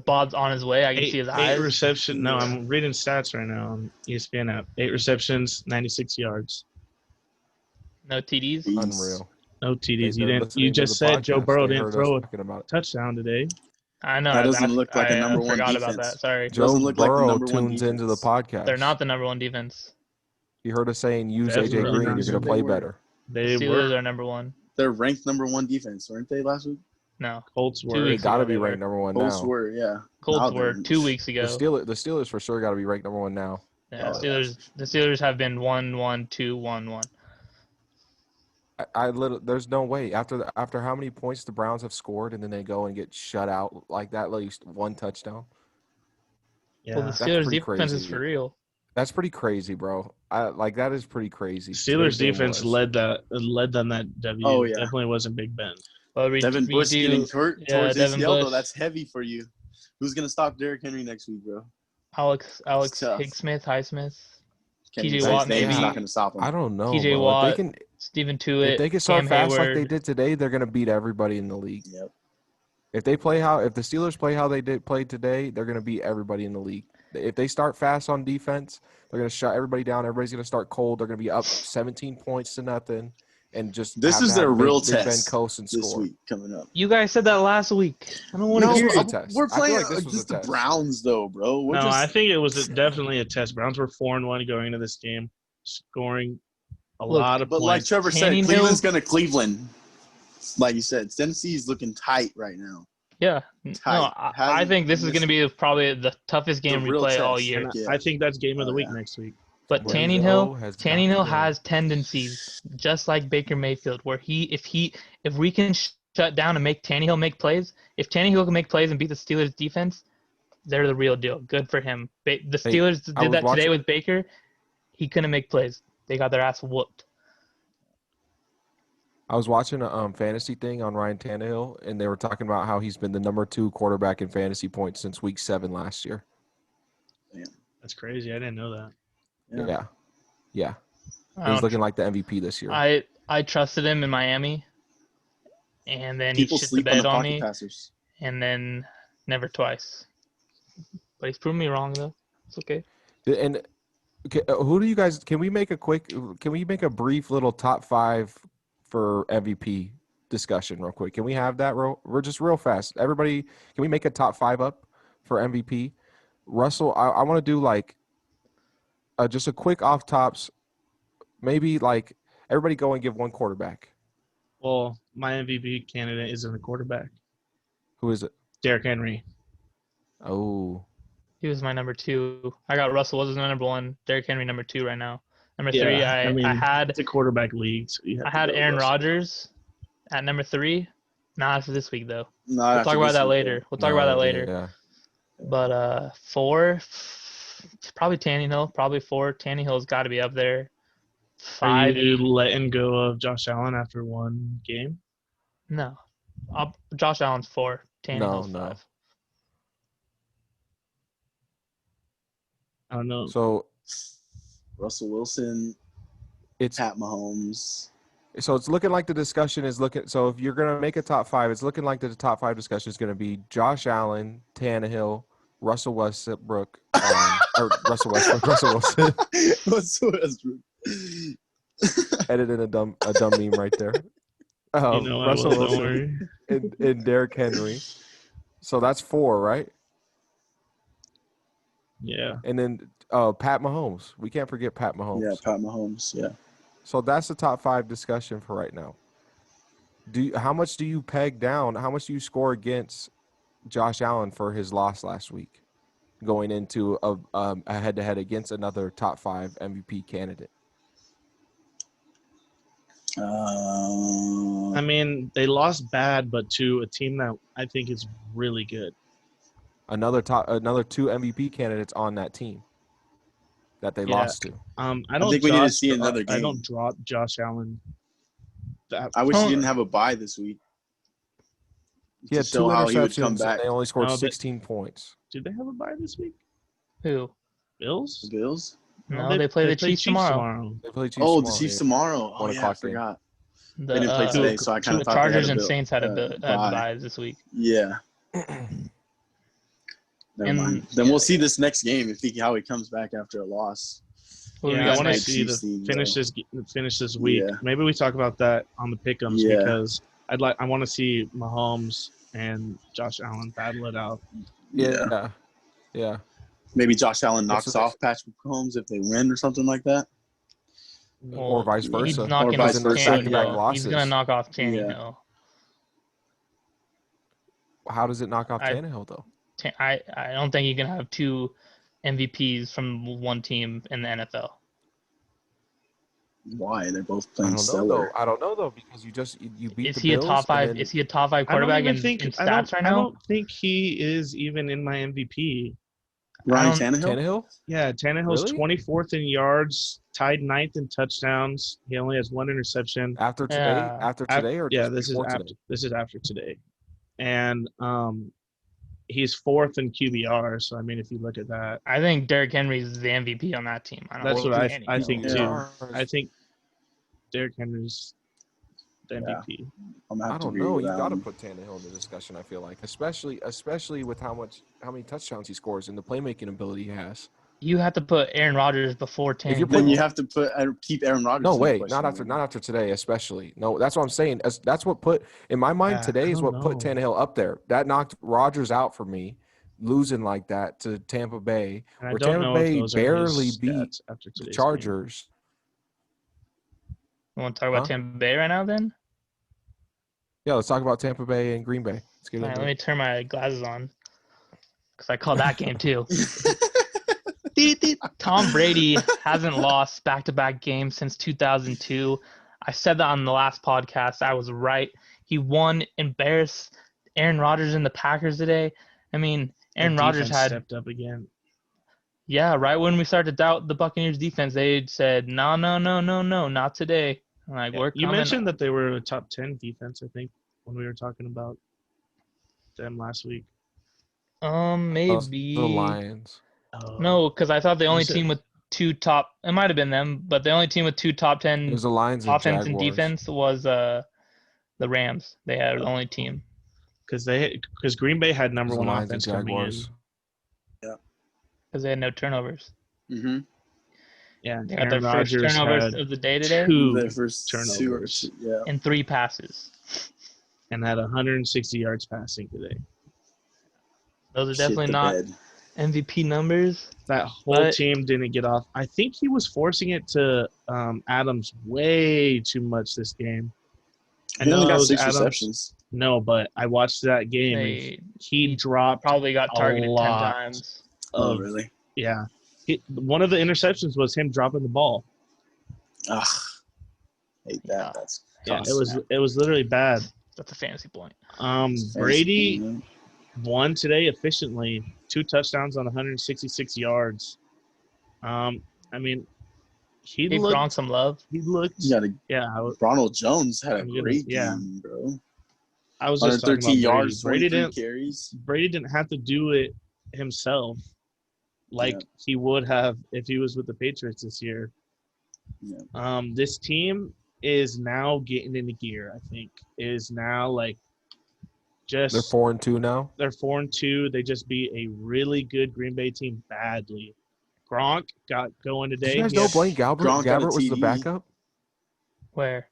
Bob's on his way. I can see his eyes. 8 receptions. No, I'm reading stats right now on ESPN app. 8 receptions, 96 yards. No TDs. Unreal. No TDs. You just said Joe Burrow didn't throw a touchdown today. I know. That doesn't look like a number 1 forgot defense. about that. Sorry. Joe Burrow tunes into the podcast. They're not the number 1 defense. You heard us saying use AJ Green. You're going to play better. The Steelers are number 1. They're ranked number 1 defense, weren't they last week? No. Colts were. They got to be ranked number 1 now. Colts were, yeah. Colts were 2 weeks ago. The Steelers for sure got to be ranked number 1 now. Yeah, the Steelers have been 1-1, 2-1-1. There's no way after how many points the Browns have scored and then they go and get shut out like that, at least 1 touchdown. Yeah, well, the Steelers defense is for real. That's pretty crazy, bro. That is pretty crazy. Steelers defense led them that W. Oh, yeah. Definitely wasn't Big Ben. Well, Devin Bush getting hurt towards ACL, though. That's heavy for you. Who's gonna stop Derrick Henry next week, bro? Alex Highsmith. TJ Watt, maybe not going to stop him. I don't know. TJ Watt, Stephen Tuitt, if they can start fast like they did today, they're going to beat everybody in the league. Yep. If the Steelers play how they played today, they're going to beat everybody in the league. If they start fast on defense, they're going to shut everybody down. Everybody's going to start cold. They're going to be up 17 points to nothing, and just this is their real test this week coming up. You guys said that last week. I don't want to hear it. We're playing against the Browns, though, bro. I think it was definitely a test. Browns were 4-1 going into this game, scoring a lot of points. But like Trevor said, Cleveland's going to Cleveland. Like you said, Tennessee's looking tight right now. Yeah. No, I think this is going to be probably the toughest game we play all year. I think that's game of the week next week. But Tannehill has tendencies, just like Baker Mayfield, where if we can shut down and make Tannehill make plays, if Tannehill can make plays and beat the Steelers defense, they're the real deal. Good for him. The Steelers did that today with Baker. He couldn't make plays. They got their ass whooped. I was watching a fantasy thing on Ryan Tannehill, and they were talking about how he's been the number 2 quarterback in fantasy points since week 7 last year. Damn. That's crazy. I didn't know that. Yeah. He's looking like the MVP this year. I trusted him in Miami, and then people he shit sleep the bed on on me. Passers. and then never twice. But he's proven me wrong though. It's okay. And okay, who do you guys? Can we make a brief little top 5 for MVP discussion real quick? Can we have that? We're just real fast. Everybody, can we make a top 5 up for MVP? Russell, I want to do like just a quick off tops. Maybe like everybody go and give one quarterback. Well, my MVP candidate isn't a quarterback. Who is it? Derrick Henry. Oh, He was my number 2. I got Russell Wilson number 1. Derrick Henry number 2 right now. Number 3, I had it's a quarterback league. So I had Aaron Rodgers at number 3. Not after this week though. Not We'll talk about that later. We'll talk about that later. Yeah. But 4, probably Tannehill. Probably 4. Tannehill's got to be up there. 5. Are you letting go of Josh Allen after one game? No. Josh Allen's 4. Tannehill's No. 5. I don't know. So Russell Wilson, it's Pat Mahomes. So it's looking like the discussion is looking. So if you're gonna make a top 5, it's looking like the top 5 discussion is gonna be Josh Allen, Tannehill, Russell Westbrook, or Russell Westbrook, Russell Wilson. Russell Westbrook. Edited a dumb meme right there. Russell Wilson and Derrick Henry. So that's 4, right? Yeah. And then Pat Mahomes. We can't forget Pat Mahomes. Yeah, Pat Mahomes. Yeah. So that's the top 5 discussion for right now. How much do you peg down? How much do you score against Josh Allen for his loss last week, going into a head-to-head against another top 5 MVP candidate? I mean, they lost bad, but to a team that I think is really good. Another 2 MVP candidates on that team that they lost to. I think we need to see another game. I don't drop Josh Allen. I wish he didn't have a bye this week. He had 2 interceptions and they only scored 16 points. Did they have a bye this week? Who? Bills? The Bills? No, they play the Chiefs tomorrow. They play Chiefs tomorrow. The Chiefs tomorrow. Oh, yeah, I forgot. They didn't play today, so I kind of thought Chargers and Saints had bye this week. Yeah. Never mind. Then we'll see this next game how he comes back after a loss. Yeah, I want to see finish this week. Yeah. Maybe we talk about that on the pick'ems because I want to see Mahomes and Josh Allen battle it out. Yeah. Maybe Josh Allen knocks off Patrick Mahomes if they win or something like that. Or vice versa. He's knocking off Tannehill. He's going to knock off Tannehill. How does it knock off Tannehill, though? I don't think you can have 2 MVPs from one team in the NFL. Why? They're both playing stellar. I don't know though because you beat is the he Bills. A top 5? Is he a top 5 quarterback in stats right now? I don't think he is even in my MVP. Ryan Tannehill? Yeah, Tannehill's 24th in yards, tied 9th in touchdowns. He only has 1 interception. After today, or this is after today, and he's 4th in QBR. So I mean, if you look at that, I think Derrick Henry is the MVP on that team. That's what I think too. I think Derrick Henry's the MVP. I don't know. You got to put Tannehill in the discussion. I feel like, especially with how many touchdowns he scores and the playmaking ability he has. You have to put Aaron Rodgers before Tannehill. Then you have to keep Aaron Rodgers. No, wait, not after today, especially. No, that's what I'm saying. That's what put in my mind today is what put Tannehill up there. That knocked Rodgers out for me, losing like that to Tampa Bay, where Tampa Bay barely beat the Chargers. You want to talk about Tampa Bay right now, then? Yeah, let's talk about Tampa Bay and Green Bay. Let's get let me turn my glasses on because I called that game too. Tom Brady hasn't lost back-to-back games since 2002. I said that on the last podcast. I was right. He won, embarrassed Aaron Rodgers and the Packers today. I mean, Aaron Rodgers had stepped up again. Yeah, right when we started to doubt the Buccaneers defense, they said, no, not today. I'm like, we're coming. You mentioned that they were a top 10 defense, I think, when we were talking about them last week. Maybe. The Lions. No, because I thought the only team with 2 top – it might have been them, but the only team with 2 top 10 it was the Lions offense and defense was the Rams. They had the only team. because Green Bay had number The one Lions and offense coming in. Jaguars. Because they had no turnovers. Mm-hmm. Yeah, They got Aaron their first Rodgers turnovers had of the day today Their 2 first turnovers yeah. and 3 passes. and had 160 yards passing today. Those are Shit definitely the not bed. MVP numbers. That whole But- team didn't get off. I think he was forcing it to Adams way too much this game. I He know only that got was 6 Adams. receptions. No, but I watched that game and They he dropped probably got a targeted 10 lot times. Oh, of really? yeah. One of the interceptions was him dropping the ball. Ugh. Hate that. Yeah. That's Yeah, constant. it was literally bad. That's a fantasy point. Brady won today efficiently, 2 touchdowns on 166 yards. I mean, he Gave looked Gronk some love. he looked You gotta, yeah. Ronald Jones had a I'm gonna- great yeah. game, bro. I was just talking 113 about yards, Brady. 23 carries. Brady didn't have to do it himself like he would have if he was with the Patriots this year. Yeah. This team is now getting into gear, I think. Is now like just They're 4-2 now. They're 4-2. They just beat a really good Green Bay team badly. Gronk got going today. Did you guys know Blaine Gronk got a Gabbert was the TD. backup Where?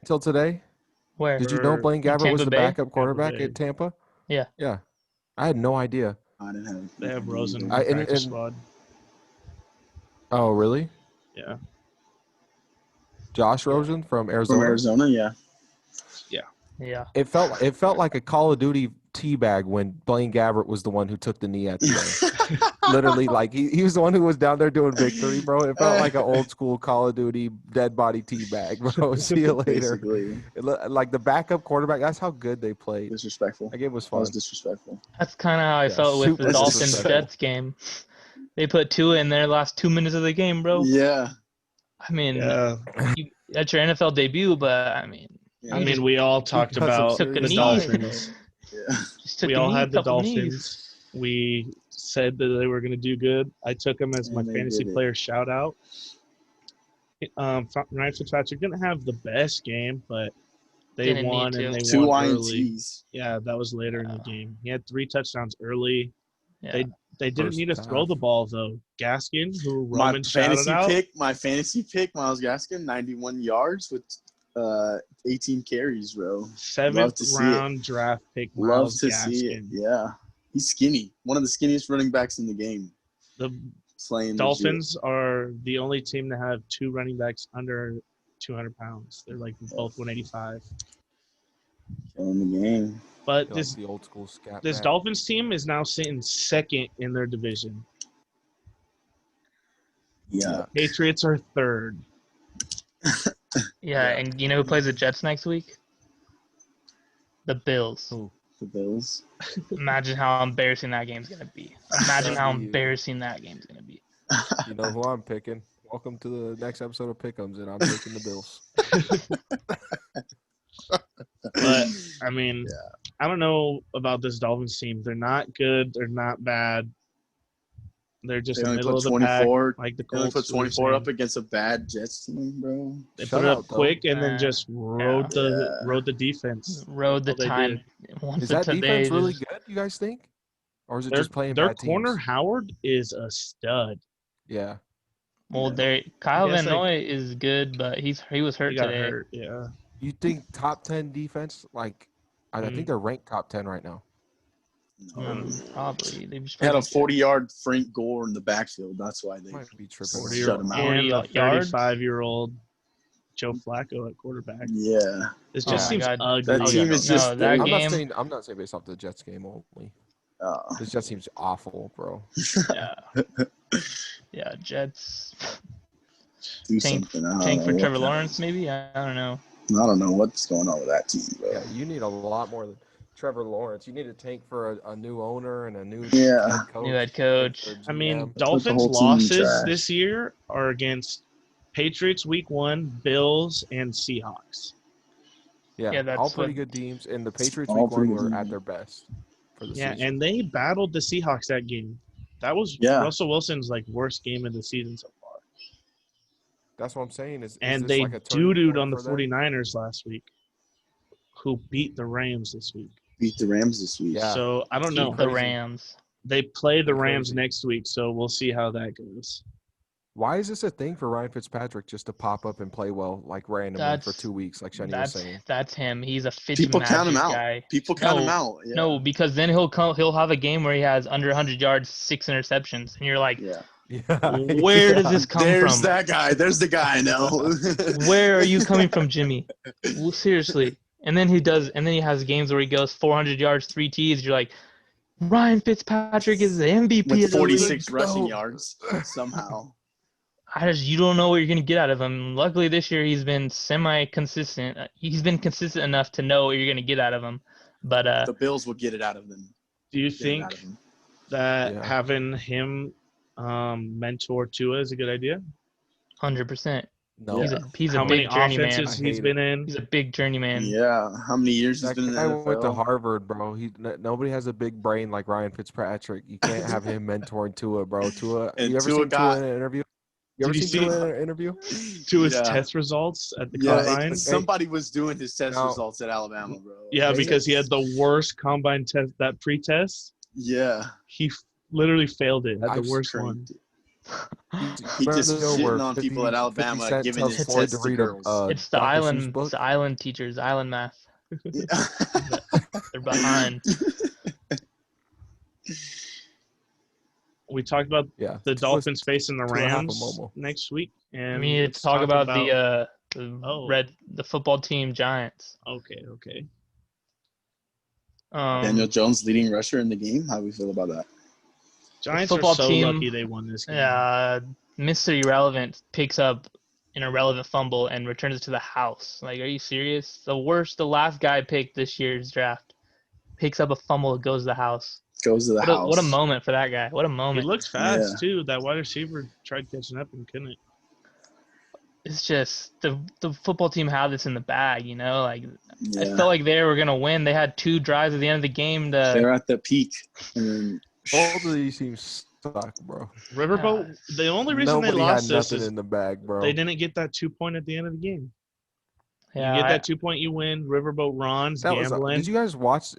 until today? Where? Did you know Blaine Gabbert was Tampa the Bay? backup quarterback Bay. at Tampa? Yeah. Yeah. I had no idea. I didn't have. They have Rosen in either. the practice squad. Oh, really? Yeah. Josh Rosen from Arizona. From Arizona, yeah. Yeah. It felt like a Call of Duty teabag when Blaine Gabbert was the one who took the knee at the end. Literally, like he was the one who was down there doing victory, bro. It felt like an old school Call of Duty dead body teabag, bro. See you later. Basically, Like the backup quarterback. That's how good they played. disrespectful. That game was That fun. was disrespectful. That's kind of how I Yeah, felt with super the Dolphins disrespectful. Jets game. They put Tua in their last 2 minutes of the game, bro. Yeah. I mean, Yeah. that's your NFL debut, but I mean, Yeah. I mean, we all talked got some about took a the knee. Dolphins. Yeah. just took We a all knee, had the couple knees. Dolphins. We said that they were going to do good. I took them as my And they fantasy did it. player shout out. Ryan Fitzpatrick didn't have the best game, but they Didn't need won and to. they 2 won early. INTs. Yeah, that was later in the game. He had 3 touchdowns early. Yeah. They didn't First need to throw half. the ball though. Gaskin, who My Roman shouted fantasy out, pick, Myles Gaskin, 91 yards with 18 carries, bro. 7th to see round draft pick. Love Myles to see it. Gaskin. Yeah. He's skinny. One of the skinniest running backs in the game. The Playing Dolphins are the only team to have 2 running backs under 200 pounds. They're like both 185. legit. Killing the game. But Like this the old school scat this back. Dolphins team is now sitting second in their division. Yeah. Patriots are third. Yeah, and you know who plays the Jets next week? The Bills. Who? The Bills. Imagine how embarrassing that game's gonna be. Imagine how You. embarrassing that game's gonna be. You know who I'm picking. Welcome to the next episode of Pick'ems, and I'm picking the Bills. But I mean, I don't know about this Dolphins team. They're not good. They're not bad. They're just They the only middle put of the pack, 24. like the They only Colts. put 24 up against a bad Jets team, bro. They Shut put it up out, though. quick and then Yeah. just rode the defense. Rode the All they time. Is that defense really good, you guys think? Or is it just playing Their bad corner teams? Howard is a stud. Yeah. Well, Yeah. Kyle guess, Van Noy is good, but he was hurt He got today. hurt. Yeah. You think top 10 defense? Like, I think they're ranked top 10 right now. Probably. They just They had a played 40-yard Frank Gore in the backfield. That's why they Might be tripping. 40 shut him out. and a 40 yards? 35-year-old Joe Flacco at quarterback. Yeah. This Oh just my seems God. ugly. That team is No, just that I'm game. not saying based off the Jets game only. uh, This just seems awful, bro. Yeah. Yeah, Jets. do Tank something. I don't for know Trevor what- Lawrence, maybe? I don't know. I don't know what's going on with that team, bro. Yeah, you need a lot more than Trevor Lawrence. You need a tank for a new owner and a new Yeah. head coach. New head coach. or I mean, GM. Dolphins' whole team in losses trash. this year are against Patriots week 1, Bills, and Seahawks. Yeah, that's all pretty what- good teams. And the Patriots All week 1 pretty were good at teams. their best for the Yeah, season. and they battled the Seahawks that game. That was Russell Wilson's worst game of the season so far. That's what I'm saying. Is And this they like a turning doo-dooed point on the for them? 49ers last week, who beat the Rams this week. beat the Rams this week. Yeah. So I don't know. Beat the Rams. They play the Rams Crazy. next week, so we'll see how that goes. Why is this a thing for Ryan Fitzpatrick just to pop up and play well like randomly for 2 weeks, like Shani was saying? That's him. He's a People count him Fitzmagic out. guy. People count him out. Yeah. No, because then he'll have a game where he has under 100 yards, 6 interceptions, and you're like, Yeah. where does this come There's from? that guy. There's the guy. No. Where are you coming from, Jimmy? Well, seriously. And then he has games where he goes 400 yards, 3 T's. You're like, Ryan Fitzpatrick is the MVP With of the league. 46 rushing yards somehow. You don't know what you're gonna get out of him. Luckily this year he's been semi-consistent. He's been consistent enough to know what you're gonna get out of him. But The Bills will get it out of them. Do you Get it think out of him. that having him mentor Tua is a good idea? 100%. No. He's How a many big journeyman. offenses I he's hate been in? He's a big journeyman. Yeah. How many years he's That been in the guy NFL? went to Harvard, bro. Nobody has a big brain like Ryan Fitzpatrick. You can't have him mentoring Tua, bro. Tua, And you ever Tua seen Tua in an interview? You ever Did you seen Tua see- in an interview? Tua's Yeah. test results at the Yeah, combine? somebody was doing his test Now- results at Alabama, bro. Yeah, because he had the worst combine test, that pre-test. Yeah. He literally failed it. Had I've the worst one. He just Remember where shitting on people at 50 Alabama Cent giving tells his Floyd test to to read girls. It's the Dr. Seuss book? island teachers, island math. They're behind. We talked about Yeah, the Tua's- Dolphins facing the Tua half a Rams Momo. next week, and We need let's to talk about the Oh. the football team Giants. Okay. Daniel Jones leading rusher in the game. How do we feel about that? Giants are football so team- lucky they won this game. Mr. Irrelevant picks up an irrelevant fumble and returns it to the house. Like, are you serious? The last guy picked this year's draft picks up a fumble, it goes to the house. Goes to the house. What a moment for that guy. What a He moment. looked fast Yeah. too. That wide receiver tried catching up and couldn't. It's just the football team had this in the bag, you know? Like, Yeah. I felt like they were going to win. They had 2 drives at the end of the game They're to at the peak. And Both of these teams suck, bro. Riverboat. The only reason Nobody they lost had this nothing is in the bag, bro. they didn't get that 2-point at the end of the game. yeah, You get that 2-point, you win. Riverboat Ron's That was, gambling. did you guys watch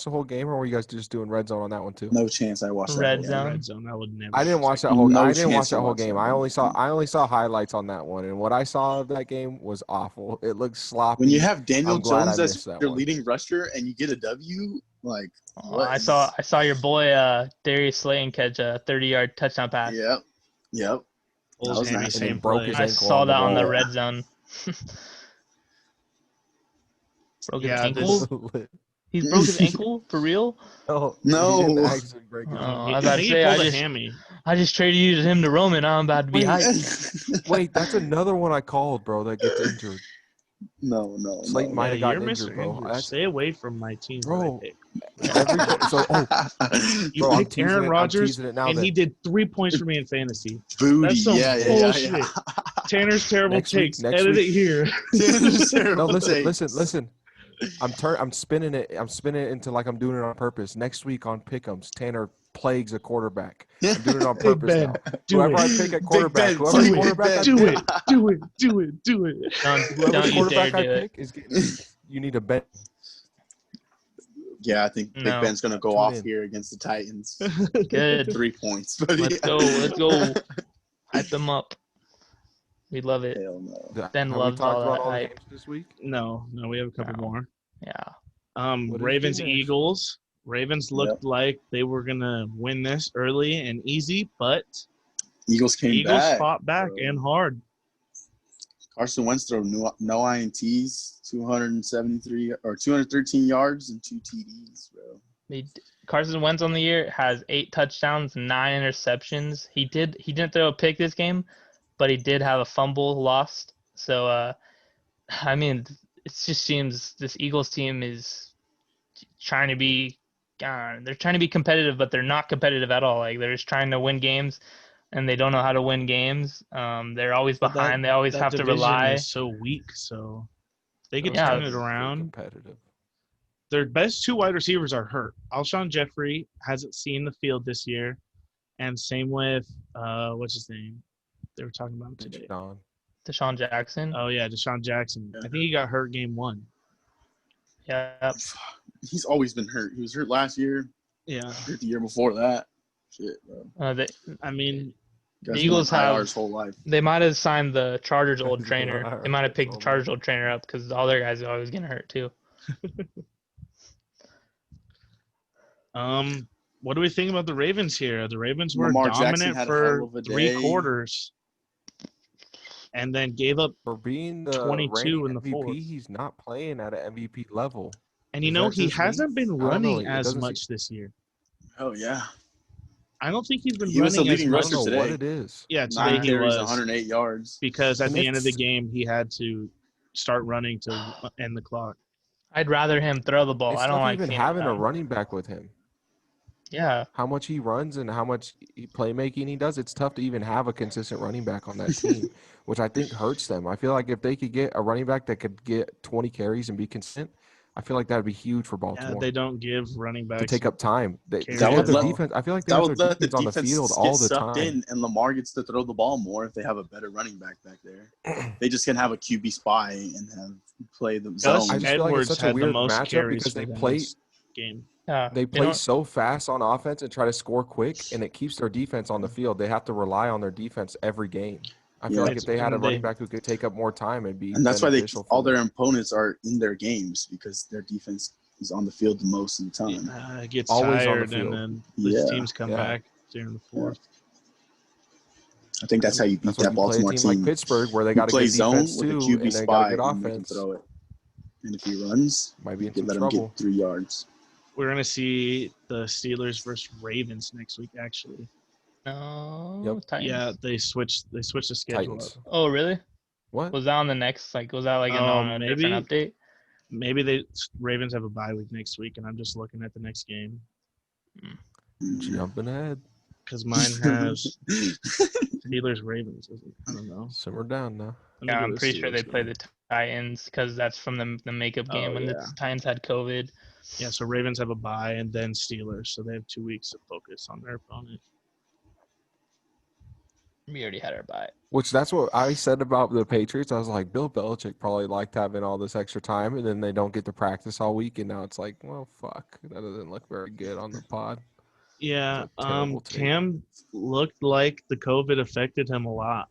the whole game, or were you guys just doing red zone on that one too? no chance I watched that. Red whole zone. game. Red zone. I would never. I didn't watch that whole. No I didn't chance watch to that whole watch game. that I one. only saw highlights on that one, and what I saw of that game was awful. It looked sloppy. When you have Daniel I'm glad Jones I as missed that your one. leading rusher and you get a W, like what? I saw your boy Darius Slayton catch a 30-yard touchdown pass. Yep. That Bulls was hammy, nice. same And broke play. his I ankle saw on the that on the ball. red zone. Broke his Yeah, ankle? He broke his ankle? For real? No. He didn't actually break his Oh, ankle. I was about to think say, he I pulled a just- hammy. I just traded you to him to Roman. I'm about to be Wait. hyped. Wait, that's another one I called, bro. That gets injured. no. Slayton might Yeah, have you're gotten injured, Mr. bro. Injured. That's- Stay away from my team. Bro, Pick. so You bro, I'm picked teasing Aaron it- I'm Rodgers, teasing it now and then. he did 3 points for me in fantasy. Booty. That's some Yeah. bullshit. Tanner's terrible Next week- takes. next Edit week- it here. Tanner's No, terrible listen. takes. I'm spinning it. I'm spinning it into like I'm doing it on purpose. Next week on Pick'ems, Tanner plagues a quarterback. I'm doing it on Big purpose Ben, now. do Whoever it. I pick at quarterback, Ben, whoever do it, quarterback I Ben. Do pick, it. Do it. Do it. Do it. whoever Don't you dare quarterback I do it. pick is getting. You need a bet. Yeah, I think Big No. Ben's gonna go Tune off in. here against the Titans. Good. 3 points. But Let's go. Let's go. Hype them up. We love it. Hell no. Ben Have loves we talked all about that all the hype. games this week? No, we have a couple No. more. Yeah. What is Ravens, next? Eagles. Ravens looked like they were gonna win this early and easy, but Eagles came Eagles back. fought back bro. and hard. Carson Wentz threw no INTs, 213 yards and 2 TDs, bro. Carson Wentz on the year has 8 touchdowns, 9 interceptions. He didn't throw a pick this game, but he did have a fumble lost. So I mean, it just seems this Eagles team is trying to be they're trying to be competitive, but they're not competitive at all. Like, they're just trying to win games, and they don't know how to win games. They're always But behind. They always that have to division rely. is so weak, so they could Yeah. turn it They're around. competitive. Their best 2 wide receivers are hurt. Alshon Jeffrey hasn't seen the field this year, and same with what's his name? They were talking about him today. Don. Deshaun Jackson. Oh yeah, Deshaun Jackson. I think he got hurt game 1. Yeah. He's always been hurt. He was hurt last year. Yeah. Hurt the year before that. Shit, bro. I mean, The Eagles IR have his whole life. They might have signed the Chargers old trainer. IR They might have picked the his whole Chargers old trainer up because all their guys are always getting hurt too. what do we think about the Ravens here? The Ravens were Lamar Jackson dominant had a hell for of a 3 day. quarters, and then gave up. For being the 22 reigning in the MVP, fourth. he's not playing at an MVP level. And Is you know that he just me? hasn't been I don't know, running it as doesn't much this year. Oh yeah. I don't think he's been He was the running as leading much. I don't know today. what it is. Yeah, today 9 he carries, was 108 yards. because at And the end of the it's- game he had to start running to end the clock. I'd rather him throw the ball. It's I don't tough like even seeing having it a run. running back with him. Yeah. How much he runs and how much playmaking he does, it's tough to even have a consistent running back on that team, which I think hurts them. I feel like if they could get a running back that could get 20 carries and be consistent, I feel like that would be huge for Yeah, Baltimore they don't give running backs to take up time. They carries have would their let- defense. I feel like they That have would their let the defense on the defense field get all the sucked time. in, and Lamar gets to throw the ball more if they have a better running back there. They just can have a QB spy and have play the Gus zone. I just feel like Edwards it's such a had the weird most matchup carries because for they them play this game. Yeah. they play so fast on offense and try to score quick, and it keeps their defense on the field. They have to rely on their defense every game. I feel Yeah. like if they had a And running they- back who could take up more time and be And that's why beneficial all for their opponents are in their games because their defense is on the field the most of the time. It gets Always on the tired, and field. then these Yeah, teams come yeah. back during the fourth. I think that's how you beat That's why that you play a Baltimore team team. like Pittsburgh where they You got a play good zone defense with a too, QB and they got spy a good and make him offense. throw it. And if he runs, Might be you in can some let him trouble. get 3 yards. We're gonna see the Steelers versus Ravens next week. Actually, No. Yep. Titans. yeah, they switched the schedule Titans. up. Oh, really? What? Was that on the next? Was that on a Maybe. different update? Maybe Ravens have a bye week next week, and I'm just looking at the next game Jumping ahead. because mine has Steelers Ravens. I don't know. Simmer down now. Let me Yeah, do I'm the pretty sure they Steelers play game. the Titans because that's from the makeup game Oh, when yeah. the Titans had COVID. Yeah, so Ravens have a bye, and then Steelers, so they have 2 weeks to focus on their opponent. We already had our bye. Which that's what I said about the Patriots. I was like, Bill Belichick probably liked having all this extra time, and then they don't get to practice all week, and now it's like, well, fuck, that doesn't look very good on the pod. Yeah, It's a terrible take. Cam looked like the COVID affected him a lot.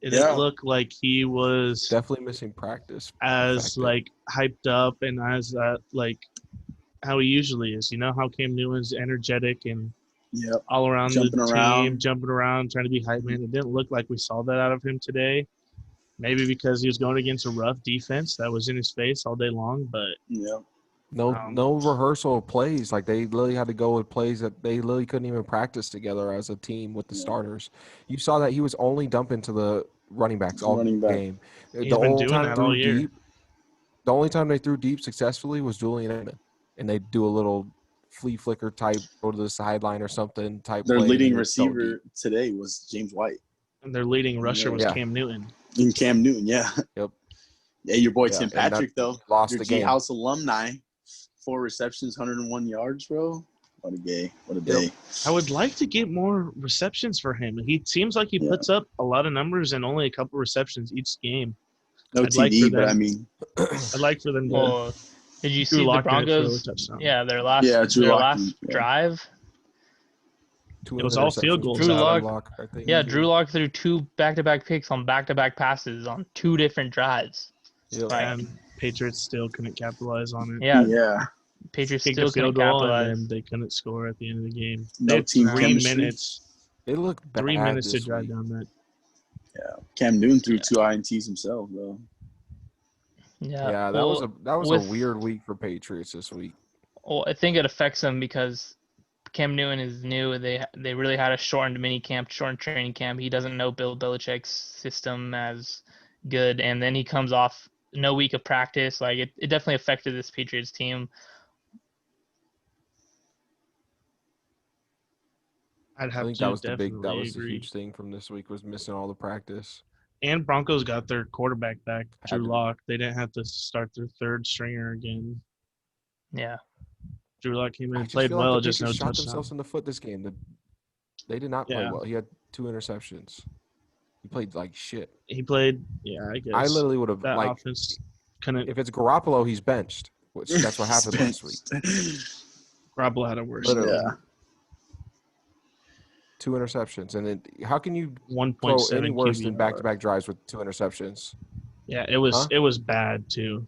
It Yeah. didn't look like he was Definitely missing practice. as affected. hyped up and as how he usually is. You know how Cam Newton's energetic and Yep. all around Jumping the team, around. jumping around, trying to be hype man. It didn't look like we saw that out of him today. Maybe because he was going against a rough defense that was in his face all day long, but Yep. No rehearsal of plays. Like they literally had to go with plays that they literally couldn't even practice together as a team with the starters. You saw that he was only dumping to the running backs all Running back. game. He's the been only doing time that they all threw year. deep, the only time they threw deep successfully was Julian Edelman, and they do a little flea flicker type, go to the sideline or something type. Their play, leading and they throw receiver deep. today was James White. and their leading rusher was Yeah. Cam Newton. And Cam Newton, yeah. Yep. Yeah, your boy Yeah, Tim and that Patrick, though. lost Your the G game. House alumni. 4 receptions, 101 yards, bro. What a day. What a day. I would like to get more receptions for him. He seems like he Yeah. puts up a lot of numbers and only a couple receptions each game. No I'd like TD, for but them- I mean, I'd like for them to Well, did you see Drew the Lock didn't throw a Broncos? touchdown. Yeah, their last Drew Lock last didn't, yeah. drive. Two It was all field interceptions. goals Drew out of Lock- I think. Yeah, Drew Lock threw 2 back-to-back picks on back-to-back passes on 2 different drives. Yep. Right. and Patriots still couldn't capitalize on it. Yeah, yeah. Patriots Kicked still a field couldn't goal capitalize. and then they couldn't score at the end of the game. No They had team 3 chemistry. minutes. It looked bad 3 minutes to this drive week. down that. Cam Newton threw 2 INTs himself, though. Yeah, that well, was with- a weird week for Patriots this week. Well, I think it affects them because Cam Newton is new. They really had a shortened mini camp, shortened training camp. He doesn't know Bill Belichick's system as good, and then he comes off no week of practice. Like it definitely affected this Patriots team. I'd I have think to that was the definitely agree. huge thing from this week was missing all the practice. And Broncos got their quarterback back, Had Drew to. Lock. They didn't have to start their third stringer again. Yeah. Drew Lock came in I and just played feel well, like the just no Patriots shot touchdown. themselves in the foot this game. They did not play Yeah. well. He had 2 interceptions. He played like shit. He played, yeah, I guess. I literally would have that like offense couldn't. if it's Garoppolo, he's benched. which that's what happened last week. Garoppolo had a worse Literally. Yeah. 2 interceptions, and then how can you 1.7 throw any worse QBR. than back-to-back drives with 2 interceptions? Yeah, it was Huh? it was bad too.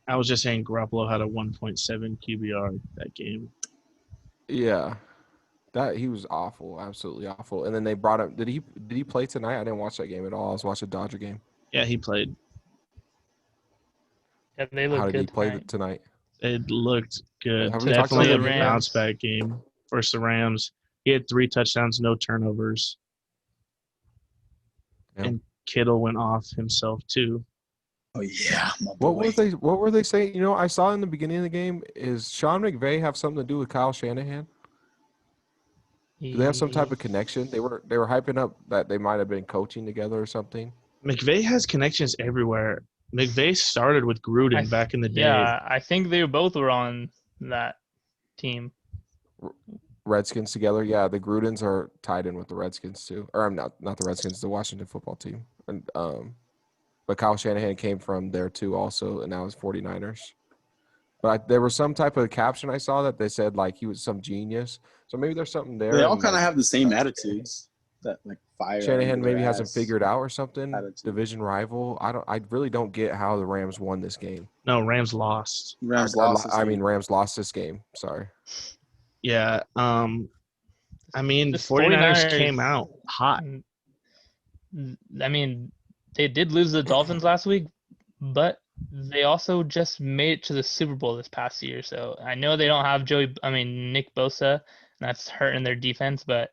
I was just saying Garoppolo had a 1.7 QBR that game. Yeah, that he was awful, absolutely awful. And then they brought him. Did he play tonight? I didn't watch that game at all. I was watching the Dodger game. Yeah, he played. Yeah, they How look did he good play tonight. tonight? It looked good. Have we talked Definitely about a the bounce Rams? back game versus the Rams. He had 3 touchdowns, no turnovers. Yeah. And Kittle went off himself too. Oh yeah, my What boy. were they saying? You know, I saw in the beginning of the game. Is Sean McVay have something to do with Kyle Shanahan? Do they have some type of connection? They were hyping up that they might have been coaching together or something. McVay has connections everywhere. McVay started with Gruden back in the day. Yeah, I think they both were on that team. Redskins together. Yeah, the Grudens are tied in with the Redskins too. Or I'm not the Redskins, the Washington football team. And but Kyle Shanahan came from there too also, and now he's 49ers. But there was some type of caption I saw that they said like he was some genius. So maybe there's something there. They all and, kind of like, have the same attitudes. That like fire. Shanahan under maybe their hasn't ass figured out or something. attitude. Division rival. I really don't get how the Rams won this game. No, Rams lost. Rams lost. This game. Rams lost this game. Sorry. Yeah. I mean, The 49ers came out hot. I mean, they did lose the Dolphins last week, but they also just made it to the Super Bowl this past year. So I know they don't have Nick Bosa, and that's hurting their defense, but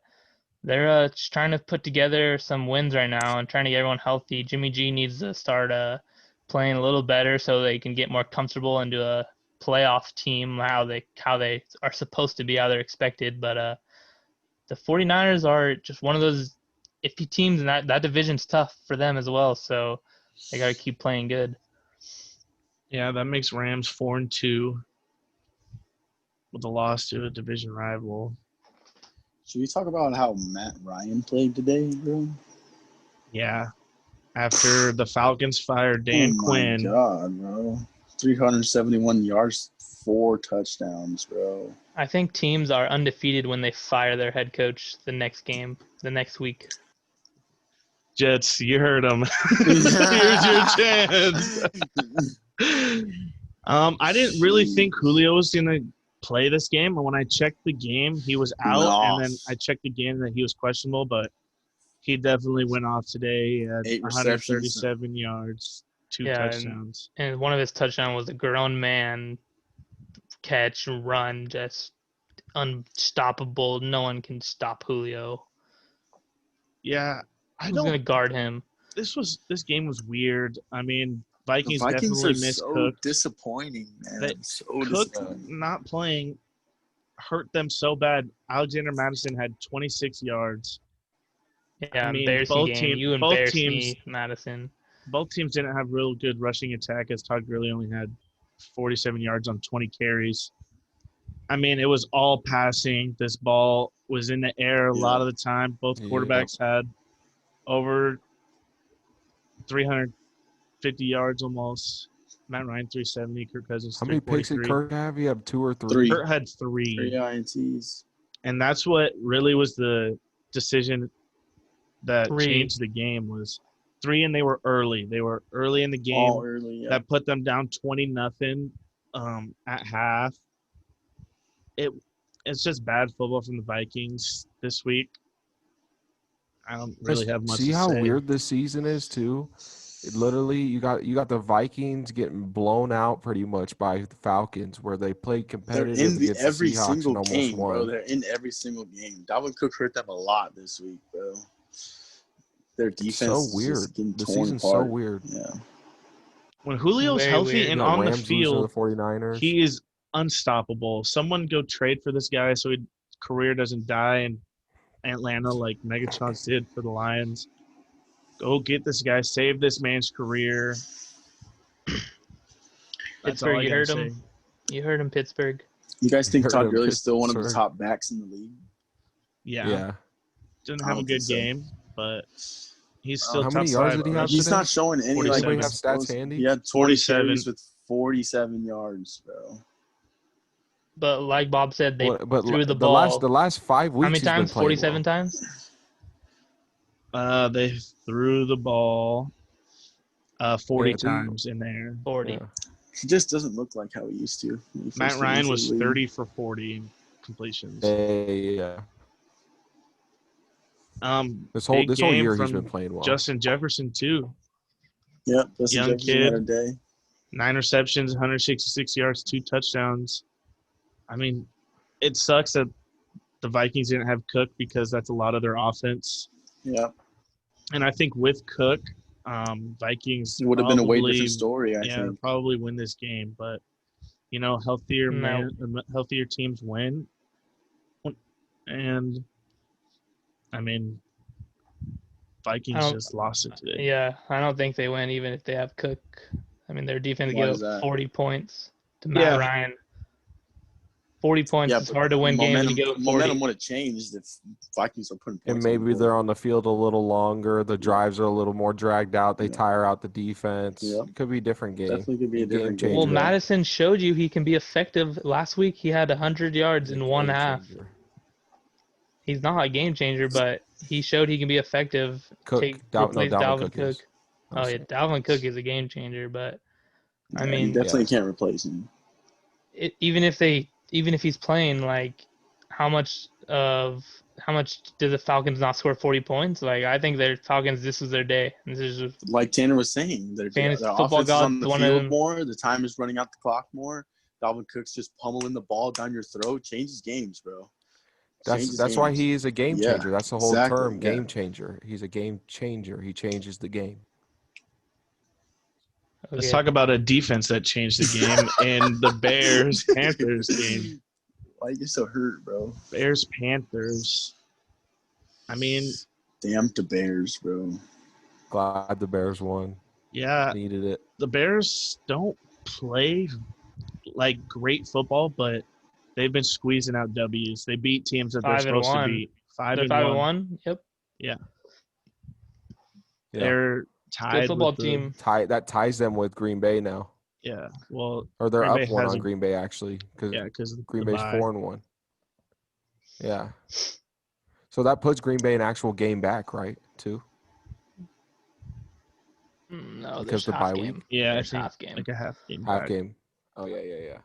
they're just trying to put together some wins right now and trying to get everyone healthy. Jimmy G needs to start playing a little better so they can get more comfortable into a playoff team how they are supposed to be, how they're expected. But the 49ers are just one of those iffy teams, and that division's tough for them as well. So they got to keep playing good. Yeah, that makes Rams 4-2 with a loss to a division rival. Should we talk about how Matt Ryan played today, bro? Yeah. After the Falcons fired Dan Quinn. Oh, my God, bro. 371 yards, 4 touchdowns, bro. I think teams are undefeated when they fire their head coach the next week. Jets, you heard them. Here's your chance. I didn't really think Julio was going to play this game. And when I checked the game, he was out. And then I checked again that he was questionable, but he definitely went off today at 137 yards, 2 touchdowns. And one of his touchdowns was a grown man catch, run, just unstoppable. No one can stop Julio. Yeah. Who's going to guard him? This game was weird. I mean, Vikings definitely missed so Cook. Disappointing, man. Cook not playing hurt them so bad. Alexander Madison had 26 yards. Yeah, I mean, embarrassing game. You embarrassed me, Madison. Both teams didn't have real good rushing attack, as Todd Gurley only had 47 yards on 20 carries. I mean, it was all passing. This ball was in the air a lot of the time. Both quarterbacks had over 350 yards almost. Matt Ryan 370, Kirk Cousins 343. How many picks did Kirk have? You have 2 or 3? Kirk had 3. 3 INTs. And that's what really was the decision that changed the game was 3, and they were early. They were early in the game. All early, yeah. That put them down 20-0 at half. It's just bad football from the Vikings this week. I don't really have much to say. See how weird this season is too? Literally, you got the Vikings getting blown out pretty much by the Falcons, where they played competitive against every the Seahawks single and almost game, won. bro. They're in every single game. Dalvin Cook hurt them a lot this week, bro. Their defense so weird. Is just getting the torn season's apart. so weird. Yeah. When Julio's healthy and on the field, the 49ers. he is unstoppable. Someone go trade for this guy so his career doesn't die in Atlanta like Megatron's did for the Lions. Go get this guy. Save this man's career. Pittsburgh, you heard him. You heard him, Pittsburgh. You guys think Todd Gurley is still one of the top backs in the league? Yeah. Didn't have a good game, but he's still how top many yards 5. did he have He's today? not showing any. Anybody have stats handy? He had 27 with 47 yards, bro. But like Bob said, they But threw the ball. the last 5 weeks How many he's been times? playing 47 well. times? They threw the ball 40 Yeah, times in there. 40. Yeah. He just doesn't look like how he used to. when he Matt first came Ryan into was the league. 30 for 40 completions. Yeah. This whole Big game year he's from been playing well. Justin Jefferson too. Yep, Justin Young Jefferson kid. had a day. 9 receptions, 166 yards, 2 touchdowns. I mean, it sucks that the Vikings didn't have Cook because that's a lot of their offense. Yep. And I think with Cook, Vikings It would have been a way probably- different story, I yeah, think. probably win this game. But healthier teams win. And I mean, Vikings just lost it today. Yeah, I don't think they win even if they have Cook. I mean, their defense Why gave is that? up 40 points to Matt Ryan. 40 points. Yeah, It's but hard to win games when you give up 40. Momentum would have changed if Vikings are putting points And on maybe the they're board. on the field a little longer. The drives are a little more dragged out. They tire out the defense. Yep. It could be a different game. Definitely could be a different game. Well, changer. Madison showed you he can be effective. Last week he had 100 yards in one Game half. changer. He's not a game changer, but he showed he can be effective. Cook. Replace Dalvin Cook is. Cook. Oh yeah, Dalvin Cook is a game changer, but I You mean, definitely can't replace him. even if he's playing, like, how much do the Falcons not score 40 points? Like, I think their Falcons, this is their day. This is just, Like Tanner was saying, their Fantasy football offense is gods, on the one of field them. more. The time is running out the clock more. Dalvin Cook's just pummeling the ball down your throat. Changes games, bro. That's why he is a game Yeah, changer. That's the whole exactly, term, yeah. game changer. He's a game changer. He changes the game. Let's talk about a defense that changed the game in the Bears-Panthers game. Why you get so hurt, bro? Bears-Panthers. I mean, damn the Bears, bro. Glad the Bears won. Yeah. Needed it. The Bears don't play like great football, but they've been squeezing out W's. They beat teams that they're supposed to beat. 5-1. Yep. Yeah. They're tied Good football with team. That ties them with Green Bay now. Yeah. Well, or they're Green up Bay one on Green Bay actually because Green Bay's 4-1. Yeah. So that puts Green Bay an actual game back, right? Too. No, because the bye game. week. Yeah, there's half game. Like a half game. Half game. Oh yeah.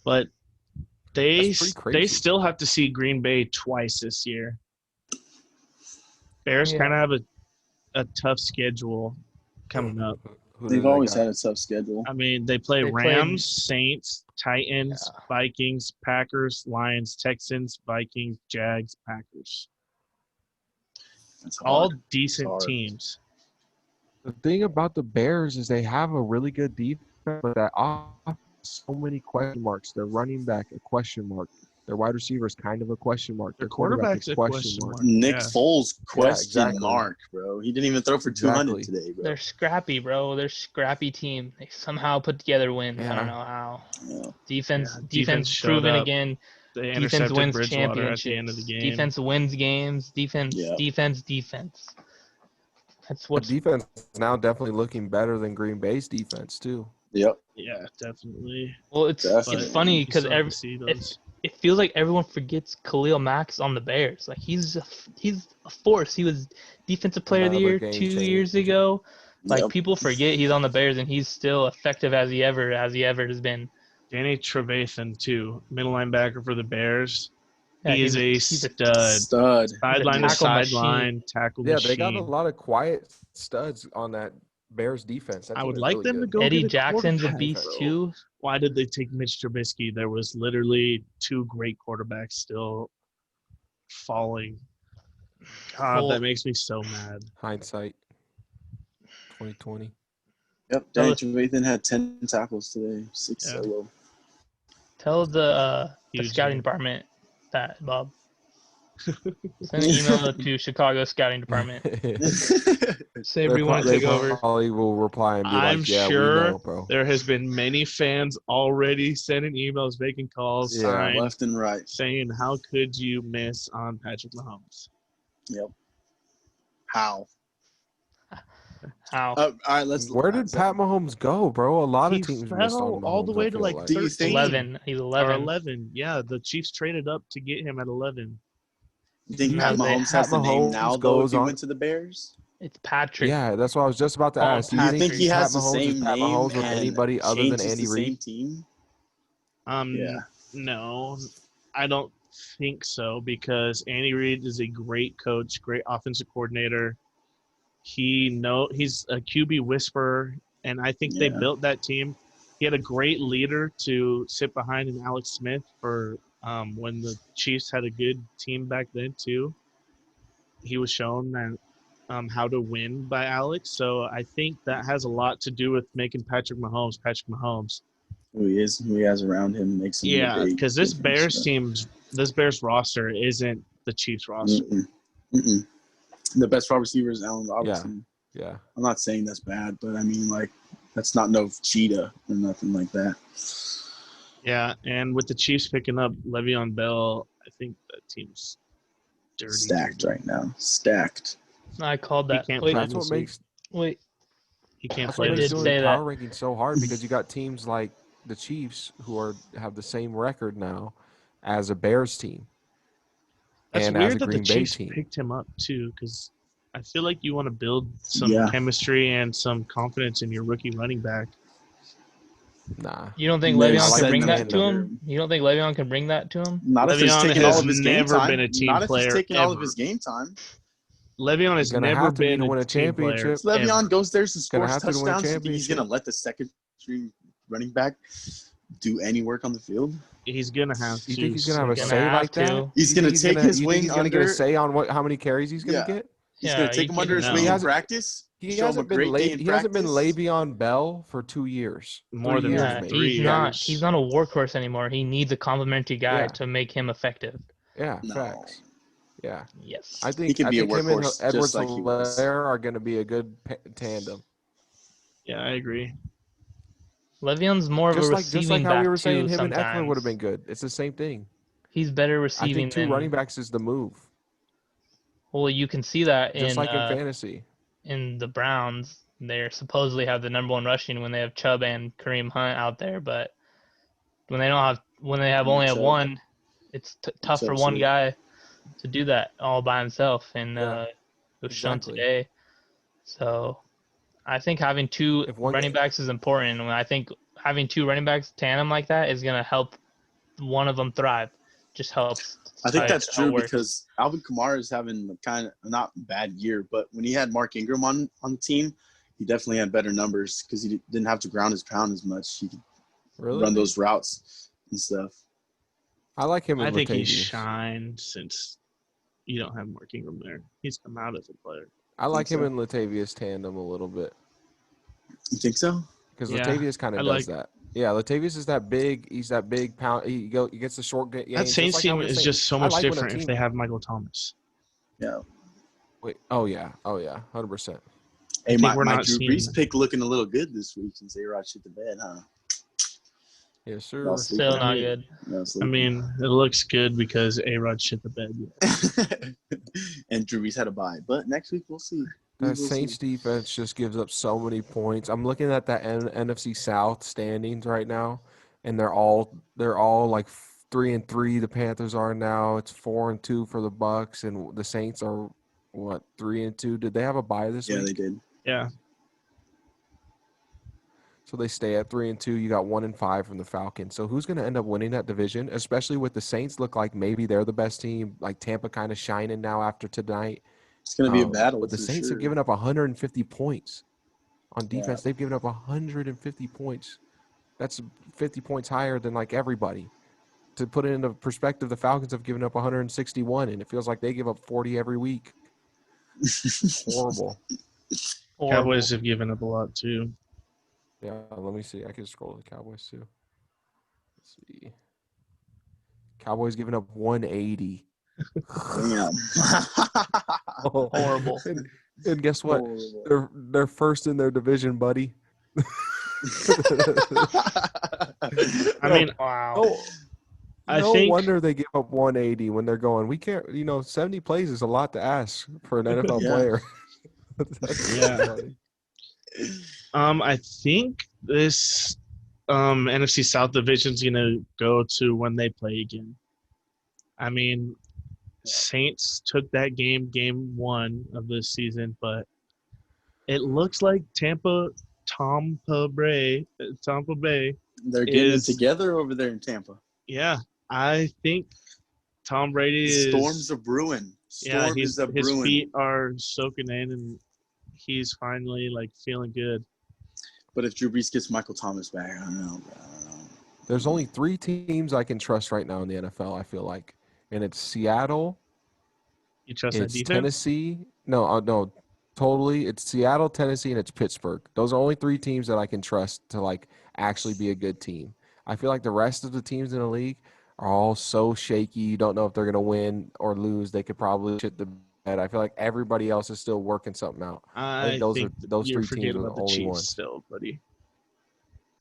But they crazy. still have to see Green Bay twice this year. Bears kind of have a tough schedule coming up. They've always had a tough schedule. I mean, they play Rams, Saints, Titans, Vikings, Packers, Lions, Texans, Vikings, Jags, Packers. That's all decent teams. The thing about the Bears is they have a really good defense, but that offense, so many question marks. Their running back, a question mark. Their wide receiver is kind of a question mark. Their quarterback's a question mark. Nick Foles, question mark, bro. He didn't even throw for 200 today, bro. They're scrappy, bro. They're a scrappy team. They somehow put together wins. I don't know how. Defense proven again. Defense wins championships. At the end of the game. Defense wins games. Defense. That's what defense is now definitely looking better than Green Bay's defense too. Yep. Yeah, definitely. Well, it's funny because it feels like everyone forgets Khalil Mack's on the Bears. Like he's a force. He was defensive player of the year 2 years ago. Like people forget he's on the Bears and he's still effective as he ever has been. Danny Trevathan too, middle linebacker for the Bears. Yeah, he is a stud. Sideline to sideline tackle machine. Yeah, they got a lot of quiet studs on that Bears defense. I would like them to go. Eddie Jackson's a beast too. Why did they take Mitch Trubisky? There was literally 2 great quarterbacks still falling. God, that makes me so mad. Hindsight. 2020. Yep, Danny Trevathan had 10 tackles today, 6 solo. Tell the scouting department that, Bob. Send an email to Chicago scouting department. Say we want to take over. Probably will reply and be I'm like, "Yeah, sure we know, bro." There has been many fans already sending emails, making calls, left and right, saying, "How could you miss on Patrick Mahomes?" Yep. How? How? All right, let's. Where did Pat Mahomes go, bro? A lot He of teams missed on fell Mahomes. all the way I to feel like like. Do you think- 11. He's or 11. 11. Yeah, the Chiefs traded up to get him at 11. You think No, Pat they- Mahomes has the name Mahomes now, though, if goes he on- went to the Bears? It's Patrick. Yeah, that's what I was just about to Oh, ask. Do you Do you think think he has Pat the Mahomes is same Pat name Mahomes with and anybody other than changes Andy the Reid? same team? Yeah. No, I don't think so because Andy Reid is a great coach, great offensive coordinator. He's a QB whisperer, and I think they Yeah. built that team. He had a great leader to sit behind in Alex Smith for when the Chiefs had a good team back then too. He was shown that how to win by Alex, so I think that has a lot to do with making Patrick Mahomes Patrick Mahomes. Who he has around him makes him a Yeah, big because this difference, this Bears roster isn't the Chiefs roster. Mm-mm. The best wide receiver is Allen Robinson. Yeah. I'm not saying that's bad, but I mean, like, that's not no cheetah or nothing like that. Yeah, and with the Chiefs picking up Le'Veon Bell, I think that team's dirty. Stacked right now. Stacked. I called He that. can't Wait, play That's what this week. makes wait. He can't that's play what I makes this did doing week. say power that. rankings so hard because you got teams like the Chiefs who have the same record now as a Bears team. That's and as weird a that the Green Bay Chiefs team. picked him up too, because I feel like you want to build some Yeah. chemistry and some confidence in your rookie running back. Nah. You don't think And Le'Veon like can the bring that to tandem. him? You don't think Le'Veon can bring that to him? Not if he's Le'Veon taking all has of his game never time. been a team Not if he's player taking all of ever. his game time. Le'Veon has Gonna never have to be been to win a team player. championship. So Le'Veon ever. goes there to score Gonna have to win a touchdowns. You think he's going to championship. let the second string running back do any work on the field? He's gonna have to. You think he's gonna have a Gonna say have like to. that? He's You going think to take his you think wing he's gonna under. get a say on how many carries he's gonna Yeah. get? He's Yeah, going to take you him under his can- wing no. in practice. He show him a hasn't been great day in he hasn't been practice. Le'Veon Bell for 2 years. More 3 than years Yeah, maybe. 3 he's years. not. He's not a workhorse anymore. He needs a complimentary guy Yeah. to make him effective. Yeah, No. facts. Yeah. Yes. I He think could be a him and workhorse Edwards just like he was. Helaire are going to be a good tandem. Yeah, I agree. Le'Veon's more of a Just receiving like how back we were saying too. him and Sometimes Eckler would have been good. It's the same thing. he's better I receiving think two than. running backs is the move. Well, you can see that Just in like in fantasy. in the Browns. They supposedly have the number one rushing when they have Chubb and Kareem Hunt out there, but when they only have Chubb. one, it's tough for Chubb's one it. guy to do that all by himself, and Yeah, it was shown exactly. today. So I think having two If one running backs is important. And I think having two running backs tandem like that is gonna help one of them thrive. Just helps. I think that's how it true works. because Alvin Kamara is having kind of not a bad year, but when he had Mark Ingram on the team, he definitely had better numbers because he didn't have to ground his pound as much. He could really, run those routes and stuff. I like him. I And think he's Latavius. shined since you don't have Mark Ingram there. He's come out as a player. I like him so. and Latavius tandem a little bit You think so? because Yeah, Latavius kind I of like- does that. Yeah, Latavius is that big. He's that big pound. He gets the short game. That Saints team is just so much different if they have Michael Thomas. Yeah. Wait. Oh yeah. 100%. Hey, think my we're not Drew seeing Brees that. pick looking a little good this week since A-Rod shit the bed, huh? Yes, sir. Y'all Still sleeping? not good. No, I sleeping. mean, it looks good because A-Rod shit the bed. and Drew Brees had a bye, but next week we'll see. That Saints defense just gives up so many points. I'm looking at that NFC South standings right now, and they're all like 3-3. The Panthers are now. It's 4-2 for the Bucks, and the Saints are what 3-2. Did they have a bye this Yeah, week? they did. Yeah. So they stay at 3-2. You got 1-5 from the Falcons. So who's going to end up winning that division? Especially with the Saints look like maybe they're the best team. Like Tampa kind of shining now after tonight. It's going to be a battle. But the for Saints sure. have given up 150 points on defense. Yeah. They've given up 150 points. That's 50 points higher than like everybody. To put it into perspective, the Falcons have given up 161, and it feels like they give up 40 every week. Horrible. Cowboys have given up a lot too. Yeah, let me see. I can scroll to the Cowboys too. Let's see. Cowboys giving up 180. Damn. Horrible. And guess what? Horrible. They're first in their division, buddy. I mean, Wow. Oh, I no think wonder they give up 180 when they're going. We can't, 70 plays is a lot to ask for an NFL Yeah. player. That's Yeah. funny. I think this NFC South division is gonna go to when they play again. I mean, Saints took that game one of this season, but it looks like Tampa Bay They're getting it is together over there in Tampa. yeah. I think Tom Brady is Storms are brewing. his feet are soaking in, and he's finally like feeling good. But if Drew Brees gets Michael Thomas back, I don't know. There's only 3 teams I can trust right now in the NFL, I feel like. And it's Seattle. You trust that It's defense? Tennessee. No, totally. It's Seattle, Tennessee, and it's Pittsburgh. Those are only 3 teams that I can trust to like actually be a good team. I feel like the rest of the teams in the league are all so shaky. You don't know if they're going to win or lose. They could probably shit the bed. I feel like everybody else is still working something out. I think those you're 3 teams are the about the only Chiefs ones. still, buddy.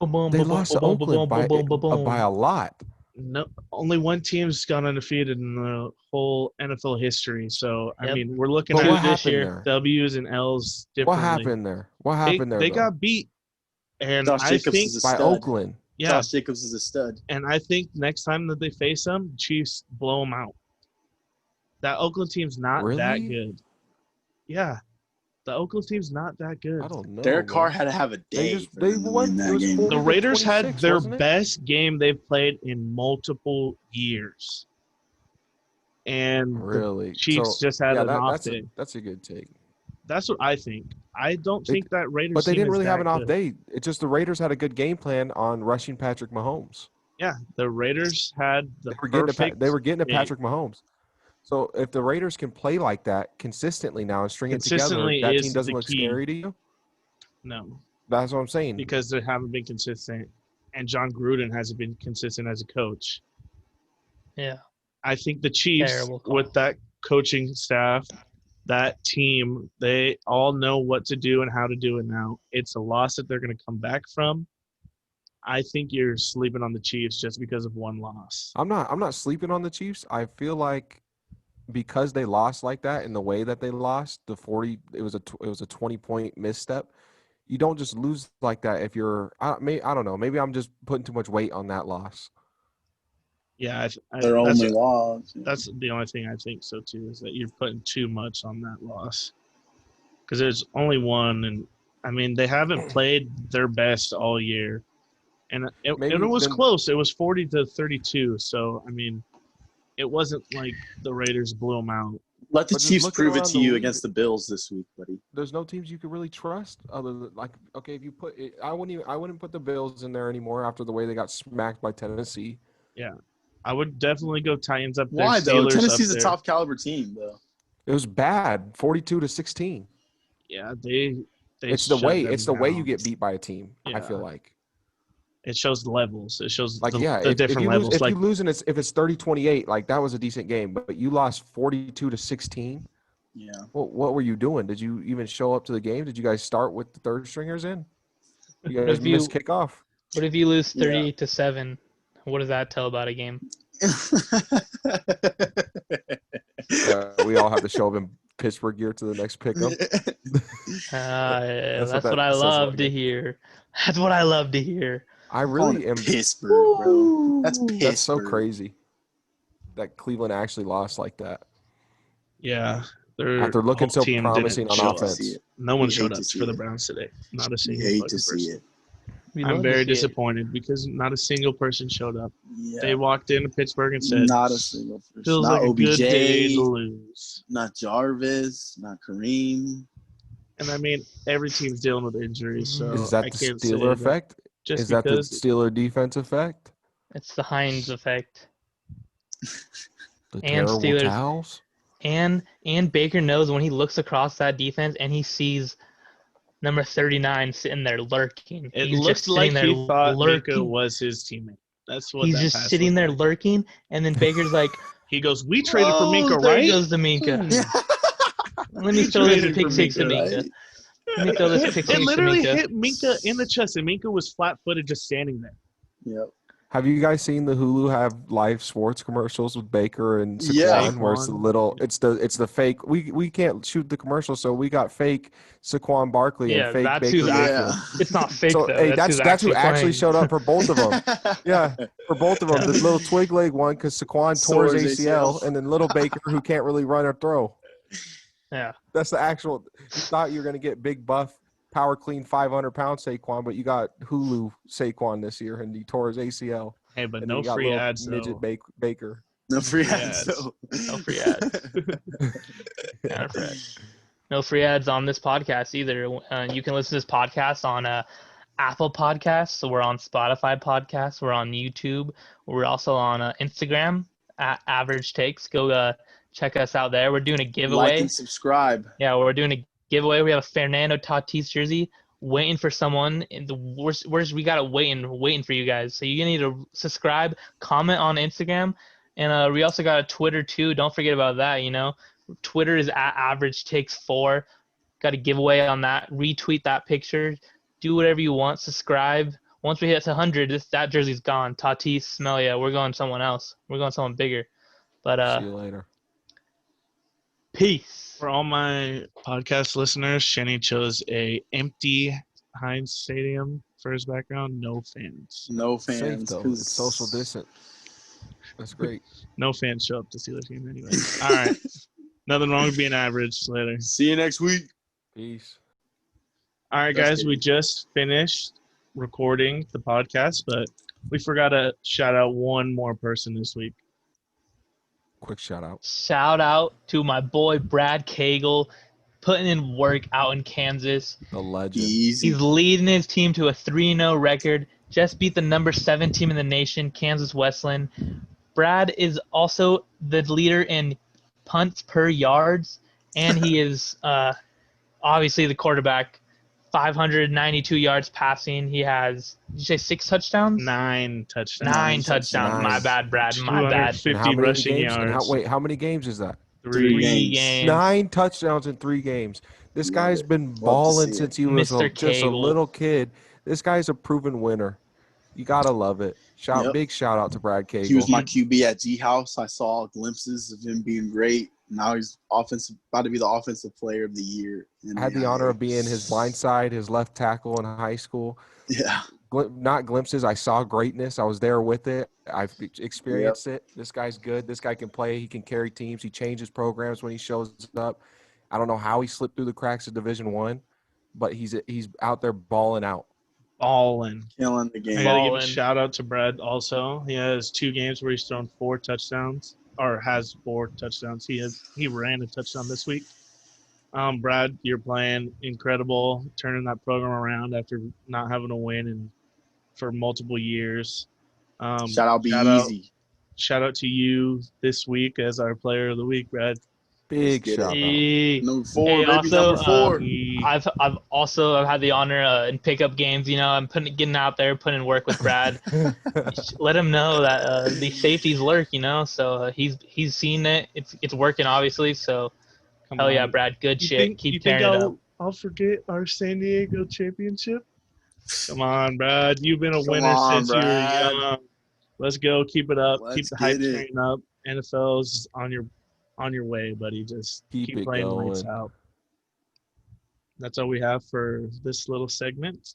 They lost to Oakland by a lot. No, only one team's gone undefeated in the whole NFL history. So I mean, we're looking But at what this happened year there? W's and L's differently. What happened there? They though? got beat, and Josh I Jacobs think is a by stud. Oakland. yeah, Josh Jacobs is a stud. and I think next time that they face them, Chiefs blow them out. That Oakland team's not that good. Yeah, the Oakland team's not that good. I don't know. Derek Carr had to have a day. They won that game. The Raiders had their best game they've played in multiple years. And really, the Chiefs just had an off day. That's a good take. That's what I think. I don't think that Raiders. But they didn't really have an off good. day. It's just the Raiders had a good game plan on rushing Patrick Mahomes. Yeah, the Raiders had the they were getting to Patrick Mahomes. So if the Raiders can play like that consistently now and string it together, that team doesn't look scary to you? No. That's what I'm saying. Because they haven't been consistent, and John Gruden hasn't been consistent as a coach. Yeah. I think the Chiefs, with that coaching staff, that team, they all know what to do and how to do it now. It's a loss that they're going to come back from. I think you're sleeping on the Chiefs just because of one loss. I'm not sleeping on the Chiefs. I feel like because they lost like that in the way that they lost, it was a 20-point misstep. You don't just lose like that if you're I don't know, maybe I'm just putting too much weight on that loss. Yeah, their only loss. That's the only thing I think so too, is that you're putting too much on that loss. Because there's only one, and I mean they haven't played their best all year, and it was close. It was 40-32. So I mean, it wasn't like the Raiders blew them out. Let the Chiefs prove it to you against the Bills this week, buddy. There's no teams you could really trust other than okay, if you put it, I wouldn't put the Bills in there anymore after the way they got smacked by Tennessee. Yeah. I would definitely go Titans up there. Why though? Steelers Tennessee's a top caliber team though. It was bad, 42-16. Yeah, it's the way you get beat by a team. Yeah. I feel like it shows levels. It shows the different levels. If you lose and if it's 30-28, that was a decent game, but you lost 42-16. Yeah. What were you doing? Did you even show up to the game? Did you guys start with the third stringers in? You guys missed kickoff. What if you lose 30-7? What does that tell about a game? We all have to show up in Pittsburgh gear to the next pickup. That's what I love to hear. That's what I love to hear. I really am Pittsburgh, bro. That's Pittsburgh. That's so crazy that Cleveland actually lost like that. Yeah. After looking so promising on offense. No one showed up for the Browns today. Not a single person. Hate to see it. I'm very disappointed because not a single person showed up. Yeah. They walked into Pittsburgh and said, not a single person. Feels not like OBJ, a good day to lose. Not Jarvis, not Kareem. And I mean, every team's dealing with injuries. So is that the Steeler effect? Is that the Steeler defense effect? It's the Hines effect. The terrible towels? And Baker knows when he looks across that defense and he sees number 39 sitting there lurking. It looks like he thought Minka was his teammate. That's what he's just sitting there lurking, and then Baker's like, he goes, "We traded for Minka, right?" There goes the Minka. Let me throw this pick six to Minka. Let me throw this pick six to Minka. It literally hit Minka in the chest, and Minka was flat-footed, just standing there. Yep. Have you guys seen the Hulu have live sports commercials with Baker and Saquon? Yeah. Where it's it's the fake. We can't shoot the commercial, so we got fake Saquon Barkley and Yeah, fake that's Baker who's Mayfield. It's not fake So though. hey, That's that's who actually playing. showed up for both of them. Yeah, for both of them. The little twig leg one because Saquon tore his ACL, and then little Baker who can't really run or throw. Yeah. That's the actual. You thought you were gonna get big buff, power clean 500-pound Saquon, but you got Hulu Saquon this year, and he tore his ACL. Hey, but And no then you got free little ads midget though. Baker. No free free ads. ads. So. No free ads. No free ads on this podcast either. You can listen to this podcast on Apple Podcasts. So we're on Spotify Podcasts. We're on YouTube. We're also on Instagram at Average Takes. Go check us out there. We're doing a giveaway. Like and subscribe. Yeah, we're doing a giveaway. We have a Fernando Tatis jersey waiting for someone. We got it waiting for you guys. So you need to subscribe, comment on Instagram, and we also got a Twitter too. Don't forget about that. Twitter is at averagetakes4. Got a giveaway on that. Retweet that picture. Do whatever you want. Subscribe. Once we hit 100, that jersey's gone. Tatis, smell ya. We're going someone else. We're going someone bigger. But See you later. Peace. For all my podcast listeners, Shenny chose a empty Heinz Stadium for his background. No fans. No Safe fans. though. It's social distance. That's great. No fans show up to see the team anyway. All right. Nothing wrong with being average. Later. See you next week. Peace. All right, Just guys. We kidding. just finished recording the podcast, but we forgot to shout out one more person this week. Quick shout out. Shout out to my boy Brad Cagle, putting in work out in Kansas. The legend. Easy. He's leading his team to a 3-0 record. Just beat the number 7 team in the nation, Kansas Westland. Brad is also the leader in punts per yards, and he is obviously the quarterback. 592 yards passing. He has, did you say 6 touchdowns? 9 touchdowns. 9 touchdowns. Nice. My bad, Brad. My bad. 250 rushing games? yards. And how many games is that? 3 games. 9 touchdowns in 3 games. This Love guy's it. been Love to balling see since it. he was Mr. just a Cagle. little kid. This guy's a proven winner. You gotta love it. Yep. Big shout out to Brad Cagle. He was my QB at G House. I saw glimpses of him being great. Now he's about to be the offensive player of the year. I had the honor of being his blind side, his left tackle in high school. Yeah. Not glimpses. I saw greatness. I was there with it. I've experienced it. This guy's good. This guy can play. He can carry teams. He changes programs when he shows up. I don't know how he slipped through the cracks of Division I, but he's out there balling out. Balling. Killing the I game. gotta give a Ballin'. shout out to Brad also. He has 2 games where he's thrown 4 touchdowns, or has 4 touchdowns. He ran a touchdown this week. Brad, you're playing incredible, turning that program around after not having a win for multiple years. Shout out Be Easy. Shout out to you this week as our player of the week, Brad. Big get it. shout out. Number 4, Hey, baby. also, Number 4. I've had the honor in pickup games. I'm getting out there, putting in work with Brad. Let him know that the safeties lurk. So he's seen it. It's working obviously. So Come hell on. yeah, Brad. Good You shit. think, Keep you think tearing it up. I'll forget our San Diego championship? Come on, Brad. You've been a Come winner on, since you were Brad. young. Let's go. Keep it up. Let's keep the hype get it. train up. NFL's on your way, buddy. Just Keep it playing lights going. out. That's all we have for this little segment.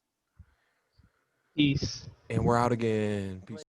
Peace. And we're out again. Peace.